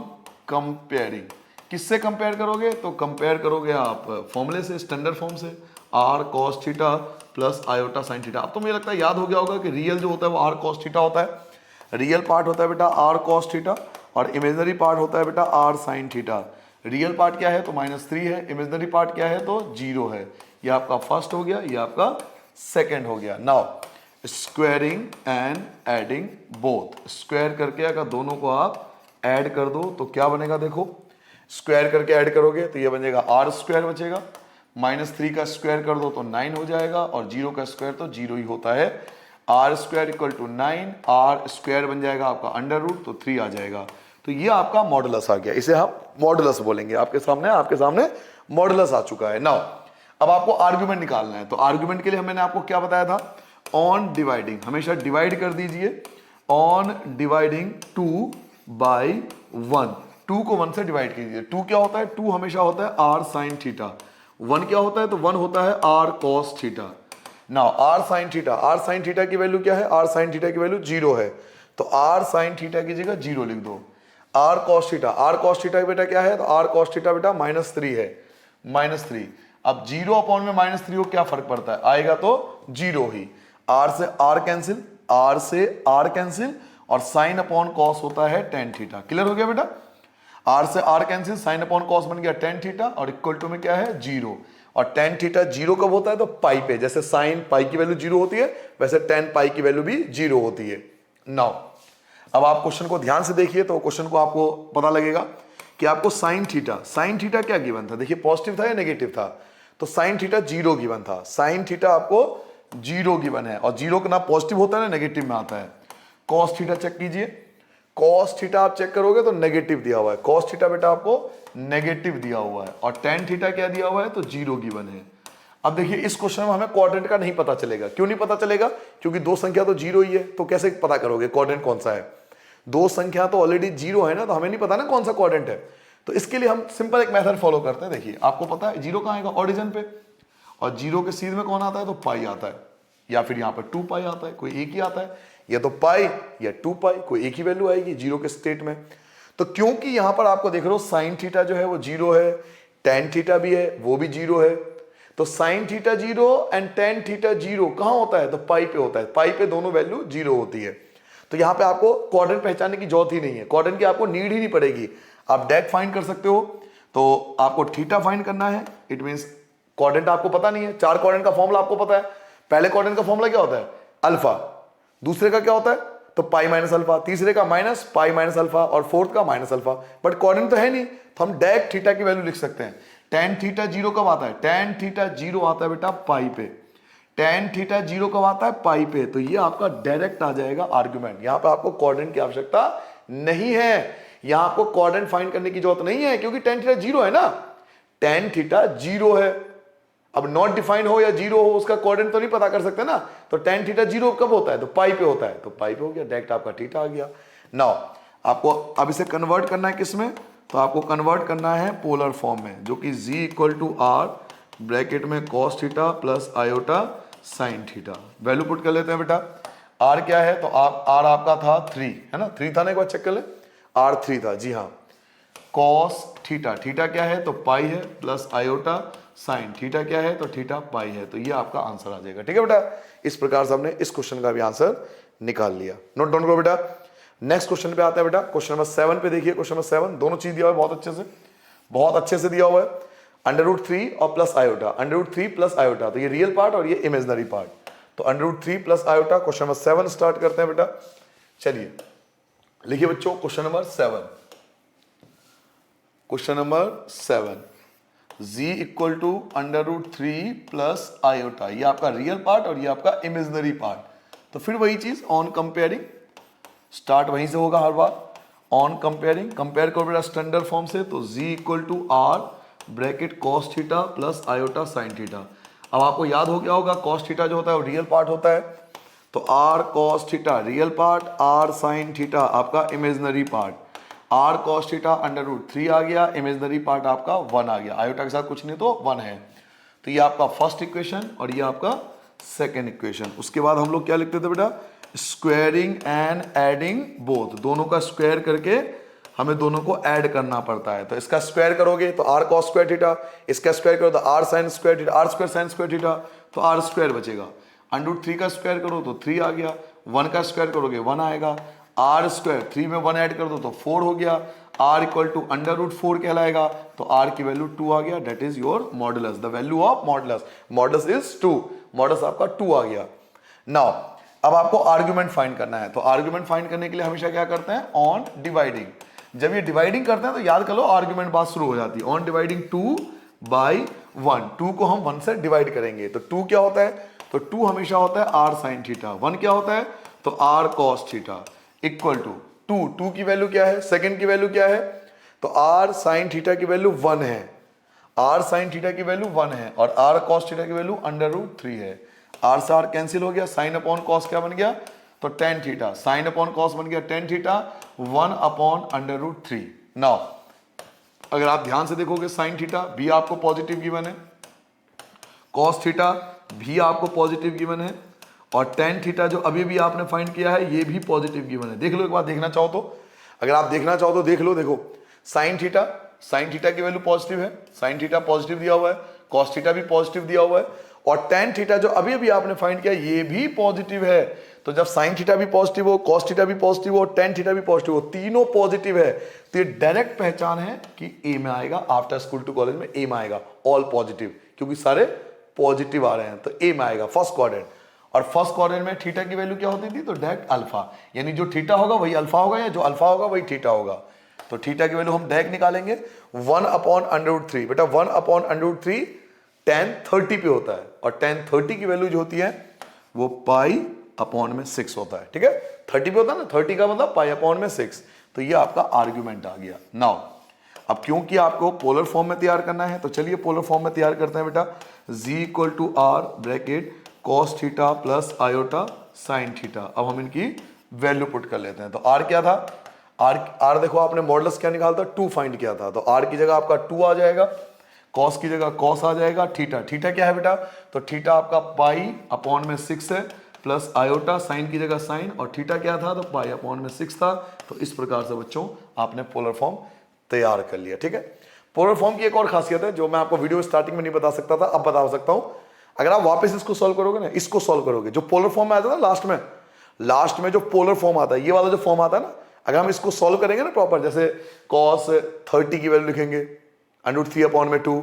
कंपेयरिंग, किससे कंपेयर करोगे? तो कंपेयर करोगे आप फॉर्मूले से, स्टैंडर्ड फॉर्म से, r cos theta plus iota sine theta. अब तो मुझे लगता है याद हो गया होगा कि रियल जो होता है वो आर कॉस थीटा होता है। रियल पार्ट होता है बेटा आर कॉस थीटा और इमेजनरी पार्ट होता है बेटा r sine theta. Real part क्या है? तो -3 है। इमेजनरी पार्ट क्या है? तो 0 है। ये आपका फर्स्ट हो गया, ये आपका सेकेंड हो गया। Now squaring and adding both, square करके अगर दोनों को आप ऐड कर दो तो क्या बनेगा? देखो स्क्वायर करके ऐड करोगे तो ये बनेगा आर स्क्वायर बचेगा, -3 का स्क्वायर कर दो तो 9 हो जाएगा और 0 का स्क्वायर तो 0 ही होता है। R square equal to 9, r square बन जाएगा आपका अंडर रूट तो 3 आ जाएगा। तो ये आपका मॉडुलस आ गया, इसे हम मॉडुलस बोलेंगे। आपके सामने मॉडुलस आ चुका है। नाउ अब आपको आर्गुमेंट निकालना है, तो आर्गुमेंट के लिए मैंने आपको क्या बताया था? ऑन डिवाइडिंग, हमेशा डिवाइड कर दीजिए। ऑन डिवाइडिंग 2 बाई 1, 2 को 1 से डिवाइड कीजिए। 2 क्या होता है? 2 हमेशा होता है आर साइन थीटा। 1 क्या होता है? तो 1 होता है r cos theta. Now r sine theta की वैल्यू क्या है? आर साइन थीटा की वैल्यू 0 है, तो आर साइन थीटा की जगह 0 लिख दो। आर कॉस थीटा बेटा क्या है? तो आर कॉस थीटा बेटा -3 है, -3। अब 0 अपॉन में -3 को क्या फर्क पड़ता है? आएगा तो 0 ही। आर से आर कैंसिल, आर से आर कैंसिल और साइन अपॉन कॉस होता है टेन थीटा। क्लियर हो गया बेटा? आर से r cancel, sine upon cos बन गया टेन थीटा और इक्वल टू में क्या है? 0। और टेन थीटा 0 कब होता है? तो पाई पे, जैसे साइन पाई की वैल्यू 0 होती है वैसे टेन पाई की वैल्यू भी 0 होती है। नाउ अब आप क्वेश्चन को ध्यान से देखिए तो क्वेश्चन को आपको पता लगेगा कि आपको साइन थीटा क्या गिवन था? देखिए पॉजिटिव था या नेगेटिव था? तो साइन थीटा 0 गिवन था। साइन थीटा आपको 0 गिवन है और 0 का ना पॉजिटिव होता है ना नेगेटिव में आता है। कॉस थीटा चेक कीजिए, कॉस थीटा आप चेक करोगे तो नेगेटिव दिया हुआ है। कॉस थीटा बेटा आपको नेगेटिव दिया हुआ है और टेन थीटा क्या दिया हुआ है? तो 0 गिवन है। अब देखिए इस क्वेश्चन में हमें क्वाड्रेंट का नहीं पता चलेगा। क्यों नहीं पता चलेगा? क्योंकि दो संख्या तो 0 ही है, तो कैसे पता करोगे क्वाड्रेंट कौन सा है? दो संख्या तो ऑलरेडी 0 है ना, तो हमें नहीं पता ना कौन सा क्वाड्रेंट है। तो इसके लिए हम सिंपल एक मेथड फॉलो करते हैं। देखिए आपको पता है 0 कहाँ आएगा? ऑरिजिन पे, और 0 के सीध में कौन आता है? तो पाई आता है, या फिर यहाँ पर 2 पाई आता है, कोई एक ही आता है, या तो पाई या 2 पाई, कोई एक ही वैल्यू आएगी 0 के स्टेट में। तो क्योंकि यहां पर आपको देख रहे हो साइन थीटा जो है वो 0 है, टेन थीटा भी है वो भी 0 है, तो sine theta 0 and tan theta 0 कहां होता है? तो पाई पे होता है। पाई पे दोनों वैल्यू 0 होती है। तो यहां पे आपको क्वाड्रेंट पहचानने की जरूरत ही नहीं है, क्वाड्रेंट की आपको नीड ही नहीं पड़ेगी। आप डायरेक्ट फाइंड कर सकते हो। तो आपको थीटा फाइंड करना है, इट मींस क्वाड्रेंट आपको पता नहीं है। 4 क्वाड्रेंट का फॉर्मूला आपको पता है। पहले क्वाड्रेंट का फॉर्मूला क्या होता है? अल्फा। दूसरे का क्या होता है? तो पाई माइनस अल्फा। तीसरे का माइनस पाई माइनस अल्फा और फोर्थ का माइनस अल्फा। बट क्वाड्रेंट तो है नहीं, तो हम डायरेक्ट थीटा की वैल्यू लिख सकते हैं। टेन थीटा 0 कब आता है? टेन थीटा 0 आता है बेटा पाई पे। टेन थीटा 0 कब आता है? पाई पे। तो ये आपका डायरेक्ट आ जाएगा आर्गुमेंट। यहां पे आपको क्वाड्रेंट की आवश्यकता नहीं है, यहां आपको क्वाड्रेंट फाइंड करने की जरूरत नहीं है, क्योंकि टेन थीटा 0 है ना। टेन थीटा 0 है। अब नॉट डिफाइंड हो या 0 हो उसका क्वाड्रेंट तो नहीं पता कर सकते ना। तो टेन थीटा 0 कब होता है? तो पाई पे होता है, तो पाई पे हो गया, डायरेक्ट आपका थीटा आ गया। नाउ आपको अब इसे कन्वर्ट करना है किस में? तो आपको कन्वर्ट करना है पोलर फॉर्म में, जो कि z equal to r bracket में cos theta plus iota sine theta. Value put कर लेते हैं बेटा। आर क्या है? तो आर आपका था 3 है ना, 3 था ना, एक बार चेक कर ले। आर 3 था, जी हाँ। कॉस थीटा, थीटा क्या है? तो पाई है, प्लस आयोटा साइन थीटा क्या है? तो थीटा पाई है। तो ये आपका आंसर आ जाएगा। ठीक है बेटा, इस प्रकार से हमने इस क्वेश्चन का भी आंसर निकाल लिया। नोट डाउन करो बेटा। नेक्स्ट क्वेश्चन पे आता है बेटा, क्वेश्चन नंबर 7 पे देखिए। क्वेश्चन नंबर 7 दोनों चीज दिया हुआ है, बहुत अच्छे से दिया हुआ है। √3 और प्लस आयोटा, √3 प्लस आयोटा, तो ये रियल पार्ट और ये इमेजनरी पार्ट। तो √3 plus iota. Question number 7 start करते हैं बेटा। चलिए लिखिए बच्चों question number 7। Question number 7, z equal to √3 plus iota. ये आपका रियल पार्ट और ये आपका इमेजनरी पार्ट। तो फिर वही चीज ऑन कंपेयरिंग, स्टार्ट वहीं से होगा हर बार। ऑन कंपेयरिंग, कंपेयर करो बेटा स्टैंडर्ड फॉर्म से। तो z equal to r bracket cos theta plus iota sine theta. अब आपको याद हो गया होगा कॉस थीटा जो होता है वो रियल पार्ट होता है। तो r cos theta real part, r sine theta आपका imaginary part. R cos theta √3 आ गया, इमेजनरी पार्ट आपका 1 आ गया, आयोटा के साथ कुछ नहीं तो 1 है। तो ये आपका फर्स्ट इक्वेशन और ये आपका सेकेंड इक्वेशन। उसके बाद हम लोग क्या लिखते थे बेटा? स्क्वायरिंग एंड एडिंग बोथ, दोनों का स्क्वायर करके हमें दोनों को ऐड करना पड़ता है। तो इसका स्क्वायर करोगे तो r cos स्क्वायर थीटा, इसका स्क्वायर करो तो r sin square theta, r square sin square theta, तो r स्क्वायर बचेगा। √3 का स्क्वायर करो तो 3 आ गया, 1 का स्क्वायर करोगे 1 आएगा, r स्क्वायर 3 में 1 ऐड कर दो तो 4 हो गया, r इक्वल टू √4 कहलाएगा, तो r की वैल्यू 2 आ गया। That is your modulus, the value of modulus, modulus is 2, modulus आपका 2 आ गया। नाउ अब आपको आर्गुमेंट फाइंड करना है, तो आर्गुमेंट फाइंड करने के लिए हमेशा क्या करते हैं, ऑन डिवाइडिंग। जब ये डिवाइडिंग करते हैं तो याद कर लो आर्गुमेंट बात शुरू हो जाती है। ऑन डिवाइडिंग 2/1, 2 को हम 1 से डिवाइड करेंगे तो 2 क्या होता है, तो 2 हमेशा होता है r sin थीटा, 1 क्या होता है तो r cos theta, equal to 2 की वैल्यू क्या है, सेकंड की वैल्यू क्या है, तो r sin थीटा की वैल्यू 1 है, r sin थीटा की वैल्यू 1 है और r cos थीटा की वैल्यू √3 है। r से r कैंसिल हो गया, साइन अपॉन कॉस क्या बन गया, तो tan theta, sign upon cos बन गया tan थीटा 1/√3। नाउ अगर आप ध्यान से देखोगे साइन थीटा भी आपको पॉजिटिव गिवन है, कॉस थीटा भी आपको पॉजिटिव गिवन है और tan थीटा जो अभी भी आपने फाइंड किया है ये भी पॉजिटिव गिवन है। देख लो एक बार, देखना चाहो तो, अगर आप देखना चाहो तो देख लो, देखो साइन थीटा की वैल्यू पॉजिटिव है, साइन थीटा पॉजिटिव दिया हुआ है, कॉस थीटा भी पॉजिटिव दिया हुआ है और tan थीटा जो अभी अभी आपने फाइंड किया ये भी पॉजिटिव है। तो जब साइन थीटा भी पॉजिटिव हो, कॉस थीटा भी पॉजिटिव हो, tan थीटा भी पॉजिटिव हो, तीनों पॉजिटिव है, तो ये डायरेक्ट पहचान है कि ए में आएगा, आफ्टर स्कूल टू कॉलेज में ए में आएगा, ऑल पॉजिटिव, क्योंकि सारे पॉजिटिव आ रहे हैं तो ए में आएगा फर्स्ट क्वाड्रेंट। और फर्स्ट क्वाड्रेंट में थीटा की वैल्यू क्या होती थी, तो डायरेक्ट अल्फा, यानी जो थीटा होगा वही अल्फा होगा या जो अल्फा होगा वही थीटा होगा। तो थीटा की वैल्यू हम डायरेक्ट निकालेंगे 1/√3, बेटा 1/√3 tan 30 पे होता है और tan 30 की वैल्यू जो होती है वो π/6 होता है, ठीक है, 30 पे होता है ना, 30 का मतलब π/6। तो ये आपका आर्ग्यूमेंट आ गया। नाउ अब क्योंकि आपको पोलर फॉर्म में तैयार करना है तो चलिए पोलर फॉर्म में तैयार करते हैं बेटा। z equal to r bracket cos theta plus iota sine theta. अब हम इनकी वैल्यू पुट कर लेते हैं। तो r क्या था, r देखो आपने मॉडुलस क्या निकाला था, 2 फाइंड किया था, तो r की जगह आपका 2 आ जाएगा, कॉस की जगह कॉस आ जाएगा, थीटा क्या है बेटा, तो थीटा आपका π/6 है प्लस आयोटा, साइन की जगह साइन, और थीटा क्या था, तो π/6 था। तो इस प्रकार से बच्चों आपने पोलर फॉर्म तैयार कर लिया, ठीक है। पोलर फॉर्म की एक और खासियत है जो मैं आपको वीडियो स्टार्टिंग में नहीं बता सकता था, अब बता सकता हूं। अगर आप वापस इसको सॉल्व करोगे ना, इसको सॉल्व करोगे, जो पोलर फॉर्म में आता है ना लास्ट में जो पोलर फॉर्म आता है, ये वाला जो फॉर्म आता है ना, अगर हम इसको सॉल्व करेंगे ना प्रॉपर, जैसे cos 30 की वैल्यू लिखेंगे √3/2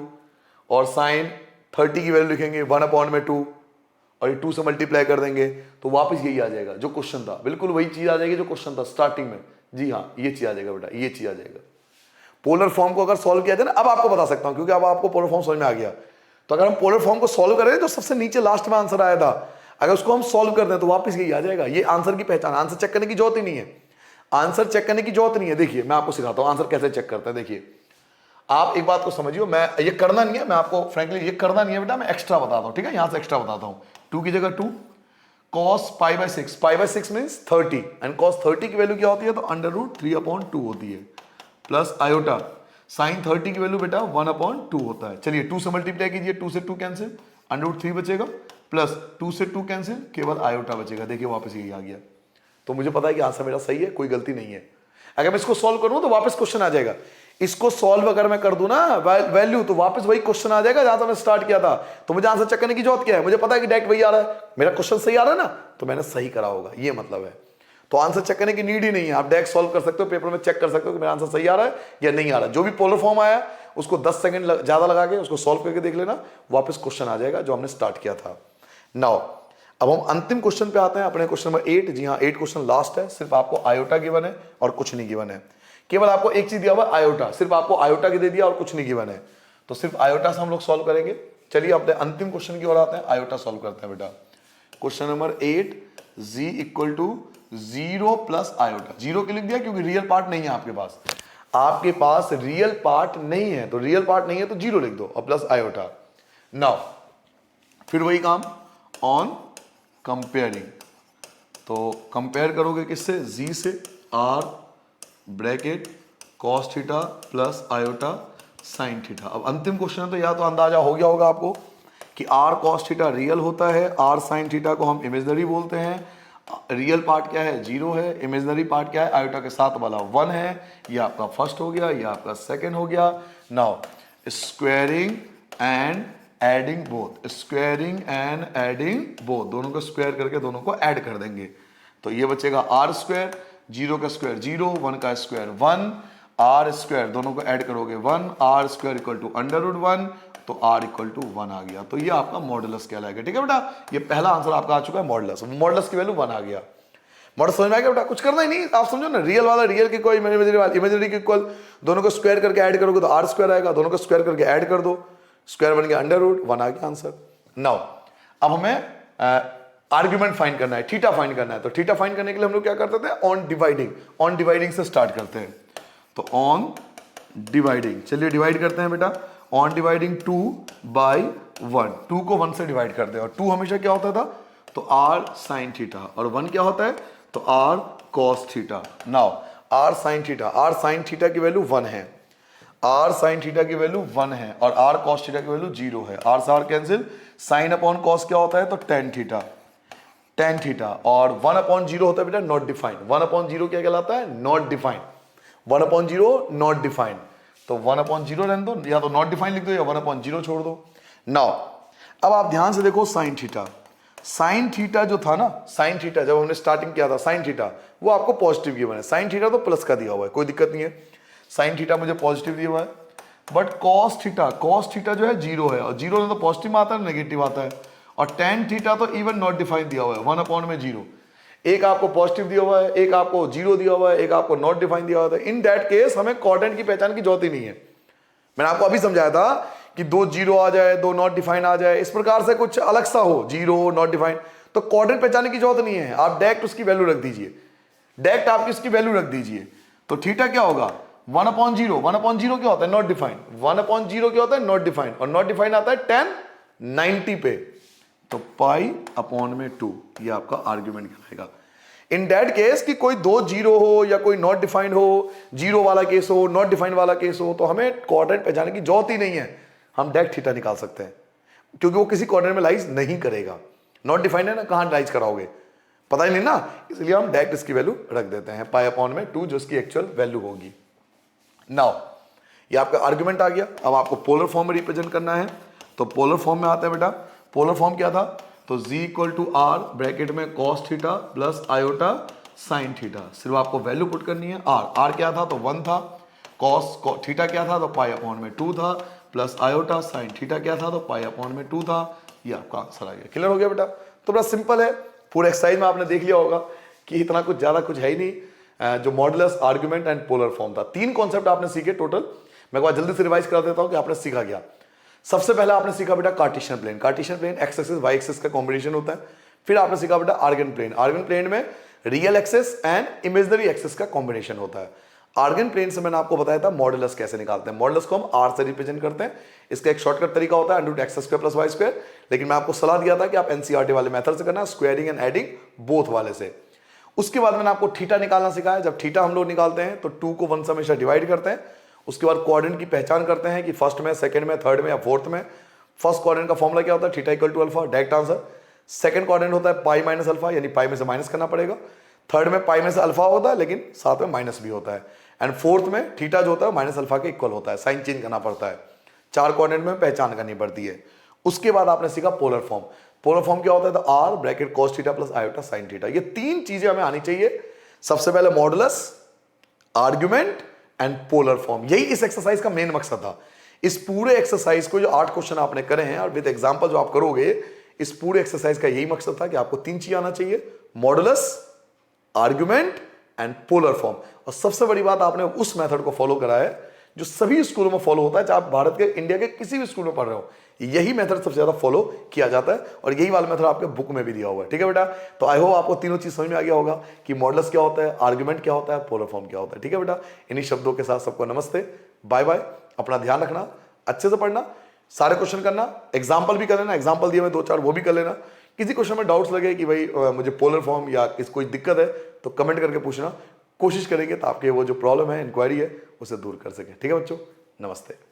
और साइन 30 की वैल्यू लिखेंगे 1/2 और ये 2 से मल्टीप्लाई कर देंगे तो वापस यही आ जाएगा जो क्वेश्चन था, बिल्कुल वही चीज आ जाएगी जो क्वेश्चन था स्टार्टिंग में। जी हाँ, ये चीज आ जाएगा बेटा, ये चीज आ जाएगा। पोलर फॉर्म को अगर सॉल्व किया जाए ना, अब आपको बता सकता हूं क्योंकि अब आपको पोलर फॉर्म समझ में आ गया। तो अगर हम पोलर फॉर्म को सॉल्व करें जो सबसे नीचे लास्ट में आंसर आया था, अगर उसको हम सॉल्व कर दें तो वापस यही आ जाएगा। ये आंसर की पहचान, आंसर चेक करने की जरूरत ही नहीं है, आंसर चेक करने की जरूरत नहीं है। देखिए मैं आपको सिखाता हूं आंसर कैसे चेक करते हैं। देखिए आप एक बात को समझियो, मैं ये करना नहीं है, मैं आपको फ्रैंकली ये करना नहीं है बेटा, मैं एक्स्ट्रा बताता हूं, ठीक है, यहां से एक्स्ट्रा बताता हूं। 2 की जगह 2, cos π/6 मींस 30 एंड cos 30 की वैल्यू क्या होती है, तो √3/2 होती है, प्लस आयोटा साइन 30 की वैल्यू बेटा 1/2 होता है। चलिए 2 से मल्टीप्लाई कीजिए, 2 से 2 कैंसिल, √3 बचेगा, प्लस 2 से 2 कैंसिल, केवल आयोटा बचेगा। देखिए वापस यही आ गया। तो मुझे पता है कि आंसर मेरा सही है, कोई गलती नहीं है। अगर मैं इसको सॉल्व करूं तो वापस क्वेश्चन आ जाएगा। इसको सॉल्व अगर मैं कर दूं ना वैल्यू, तो वापस वही क्वेश्चन आ जाएगा जहां से मैं स्टार्ट किया था। तो मुझे आंसर चेक करने की जरूरत क्या है, मुझे पता है कि डायरेक्ट वही आ रहा है, मेरा क्वेश्चन सही आ रहा है ना, तो मैंने सही करा होगा, ये मतलब है। तो आंसर चेक करने की नीड ही नहीं है, आप डायरेक्ट सॉल्व कर सकते हो, पेपर में चेक कर सकते हो कि मेरा आंसर सही आ रहा है या नहीं आ रहा है। जो भी पोलर फॉर्म आया उसको 10 सेकंड ज्यादा लगा के उसको सॉल्व करके देख लेना, वापस क्वेश्चन आ जाएगा जो हमने स्टार्ट किया था। नाउ अब हम अंतिम क्वेश्चन पे आते हैं, अपने क्वेश्चन नंबर 8। जी हाँ, 8 क्वेश्चन लास्ट है, सिर्फ आपको आयोटा गिवन है और कुछ नहीं गिवन है। केवल आपको एक चीज दिया हुआ है आयोटा, सिर्फ आपको आयोटा की दे दिया और कुछ नहीं गिवन है, तो सिर्फ आयोटा से हम लोग सॉल्व करेंगे। चलिए अपने अंतिम क्वेश्चन की ओर आते हैं, आयोटा सॉल्व करते हैं बेटा। Question number 8, z equal to 0 plus iota. 0 के लिख दिया क्योंकि रियल पार्ट नहीं है आपके पास, आपके पास रियल पार्ट नहीं है, तो रियल पार्ट नहीं है तो 0 लिख दो और प्लस आयोटा। नाउ फिर वही काम ऑन कंपेयरिंग, तो कंपेयर करोगे किससे, z से, r bracket cos theta plus iota sine theta. अब अंतिम क्वेश्चन है तो या तो अंदाजा हो गया होगा आपको कि r cos थीटा रियल होता है, r sin थीटा को हम इमेजनरी बोलते हैं, रियल पार्ट क्या है, 0 है, इमेजिनरी पार्ट क्या है, आयोटा के साथ वाला 1 है। ये आपका फर्स्ट हो गया, ये आपका सेकंड हो गया। Now squaring and adding both, squaring and adding both, दोनों को स्क्वायर करके दोनों को ऐड कर देंगे। तो ये बचेगा आर स्क्वायर, 0 का स्क्वायर 0, 1 का स्क्वायर 1, आर स्क्वायर दोनों को ऐड करोगे 1, आर स्क्वायर इक्वल टू √1, तो r इक्वल टू 1 आ गया। तो ये आपका मॉडुलस कहलाएगा। ठीक है बेटा, ये पहला आंसर आपका आ चुका है मॉडुलस। मॉडुलस की वैल्यू 1 आ गया। मॉडल समझ में आ गया बेटा, कुछ करना ही नहीं, आप समझो ना, रियल वाला रियल की कोई इमेजिनरी वाला इमेजिनरी की इक्वल, दोनों को स्क्वायर करके ऐड करोगे तो आर स्क्वायर आएगा, दोनों को स्क्वायर करके ऐड कर दो, स्क्वायर बन गया √1 आ गया आंसर। नाउ अब हमें आर्ग्यूमेंट फाइंड करना है, थीटा फाइंड करना है। तो थीटा फाइंड करने के लिए हम लोग क्या करते थे, ऑन डिवाइडिंग से स्टार्ट करते हैं। तो ऑन डिवाइडिंग, चलिए डिवाइड करते हैं बेटा। ऑन डिवाइडिंग 2/1, 2 को 1 से डिवाइड करते हैं, और 2 हमेशा क्या होता था, तो r sin थीटा, और 1 क्या होता है, तो r cos theta. Now r sin theta की वैल्यू 1 है, r sin थीटा की वैल्यू 1 है, और r cos थीटा की वैल्यू 0 है। r से r cancel, sin upon cos क्या होता है, तो tan थीटा, और 1/0 होता है बेटा नॉट डिफाइंड। 1/0 क्या कहलाता है, नॉट डिफाइंड। 1/0 नॉट डिफाइंड, तो 1/0 रहने दो, या तो नॉट डिफाइंड लिख दो या 1/0 छोड़ दो। नाउ अब आप ध्यान से देखो, साइन थीटा जो था ना, साइन थीटा जब हमने स्टार्टिंग किया था, साइन थीटा वो आपको पॉजिटिव गिवन है, साइन थीटा तो प्लस का दिया हुआ है, कोई दिक्कत नहीं है। साइन थीटा मुझे पॉजिटिव दिया हुआ है, बट कॉस थीटा जो है 0 है, और 0 तो पॉजिटिव आता है नेगेटिव आता है, और टेन थीटा तो इवन नॉट डिफाइंड दिया हुआ है 1/0। एक आपको पॉजिटिव दिया हुआ है, एक आपको 0 दिया हुआ है, एक आपको नॉट डिफाइंड दिया हुआ है। इन दैट केस हमें कोऑर्डिनेट की पहचान की जरूरत ही नहीं है। मैंने आपको अभी समझाया था कि 2 0 आ जाए, 2 नॉट डिफाइंड आ जाए, इस प्रकार से कुछ अलग सा हो, 0 नॉट डिफाइंड, तो कोऑर्डिनेट पहचानने की जरूरत नहीं है, आप डायरेक्ट उसकी वैल्यू रख दीजिए, डायरेक्ट आप इसकी वैल्यू रख दीजिए। तो थीटा क्या होगा, 1/0, 1/0 क्या होता है, नॉट डिफाइंड, 1/0 क्या होता है, नॉट डिफाइंड, और नॉट डिफाइंड आता है 10 90 पे, तो π/2, ये आपका आर्ग्यूमेंट कहलाएगा। इन दैट केस कि कोई 2 0 हो या कोई नॉट डिफाइंड हो, 0 वाला केस हो, नॉट डिफाइंड वाला केस हो, तो हमें कोऑर्डिनेट पहचानने की जरूरत ही नहीं है, हम डायरेक्ट थीटा निकाल सकते हैं, क्योंकि वो किसी कोऑर्डिनेट में लाइज नहीं करेगा। नॉट डिफाइंड है ना, कहां लाइज कराओगे, पता ही नहीं ना, इसलिए हम डायरेक्ट इसकी वैल्यू रख देते हैं π/2, जो इसकी एक्चुअल वैल्यू होगी। नाउ ये आपका आर्ग्यूमेंट आ गया। अब आपको पोलर फॉर्म में रिप्रेजेंट करना है, तो पोलर फॉर्म में आता है बेटा, पोलर फॉर्म क्या था, तो z equal to r bracket में cos theta plus iota sine theta, सिर्फ आपको वैल्यू पुट करनी है। r क्या था, तो 1 था, cos थीटा क्या था, तो π/2 था, प्लस आयोटा साइन थीटा क्या था, तो π/2 था। ये आपका आंसर आ गया। क्लियर हो गया बेटा, तो बड़ा सिंपल है। पूरे एक्सरसाइज में आपने देख लिया होगा कि इतना कुछ ज्यादा कुछ है ही नहीं, जो modulus, argument and polar form था, 3 कॉन्सेप्ट आपने सीखे टोटल। मैं एक जल्दी से रिवाइज करा देता हूं कि आपने सीखा क्या। सबसे पहले आपने सीखा बेटा Cartesian plane x axis y axis का कॉम्बिनेशन होता है। फिर आपने सीखा बेटा आर्गन प्लेन में real axis and imaginary axis का कॉम्बिनेशन होता है। आर्गन प्लेन से मैंने आपको बताया था मॉडुलस कैसे निकालते हैं। मॉडुलस को हम आर से रिप्रेजेंट करते हैं, इसका एक शॉर्टकट तरीका होता है √x² + y², लेकिन मैं आपको सलाह दिया था कि आप एनसीईआरटी वाले मेथड से करना, स्क्वायरिंग एंड एडिंग बोथ वाले से। उसके बाद मैंने आपको थीटा निकालना सिखाया। जब थीटा हम लोग निकालते हैं तो 2 को 1 से हमेशा डिवाइड करते हैं, उसके बाद कोऑर्डिनेट की पहचान करते हैं कि फर्स्ट में, सेकंड में, थर्ड में या फोर्थ में। फर्स्ट कोऑर्डिनेट का फॉर्मूला क्या होता है, theta equal to alpha, direct answer. Second coordinate होता है पाई माइनस अल्फा, यानी पाई में से माइनस करना पड़ेगा। थर्ड में पाई में से अल्फा होता है, लेकिन साथ में माइनस भी होता है। एंड फोर्थ में थीटा जो होता है माइनस अल्फा के इक्वल होता है, साइन चेंज करना पड़ता है। 4 कोऑर्डिनेट में पहचान करनी पड़ती है। उसके बाद आपने सीखा पोलर फॉर्म। पोलर फॉर्म क्या होता है, तो r bracket cos theta plus iota sine theta. ये 3 चीजें हमें आनी चाहिए। सबसे पहले modulus, argument and polar form, यही इस एक्सरसाइज का मेन मकसद था। इस पूरे एक्सरसाइज को जो 8 क्वेश्चन आपने करे हैं और विद एग्जांपल जो आप करोगे, इस पूरे एक्सरसाइज का यही मकसद था कि आपको 3 चीज आना चाहिए, modulus, argument and polar form. और सबसे बड़ी बात, आपने उस मेथड को फॉलो करा है जो सभी स्कूलों में फॉलो होता है, चाहे आप भारत के, इंडिया के किसी भी स्कूल में पढ़ रहे हो, यही मेथड सबसे ज्यादा फॉलो किया जाता है, और यही वाला मेथड आपके बुक में भी दिया हुआ है। ठीक है बेटा, तो आई होप आपको तीनों चीज समझ में आ गया होगा कि मॉडुलस क्या होता है, आर्ग्यूमेंट क्या होता है, पोलर फॉर्म क्या होता है। ठीक है बेटा, इन्हीं शब्दों के साथ सबको नमस्ते, बाय बाय। अपना ध्यान रखना, अच्छे से पढ़ना, सारे क्वेश्चन करना, एग्जाम्पल भी कर लेना, एग्जाम्पल दिए मैं 2-4 वो भी कर लेना। किसी क्वेश्चन में डाउट्स लगे कि भाई मुझे पोलर फॉर्म या कोई दिक्कत है, तो कमेंट करके पूछना, कोशिश करेंगे तो आपके वो जो प्रॉब्लम है, इंक्वायरी है, उसे दूर कर सके। ठीक है बच्चों, नमस्ते।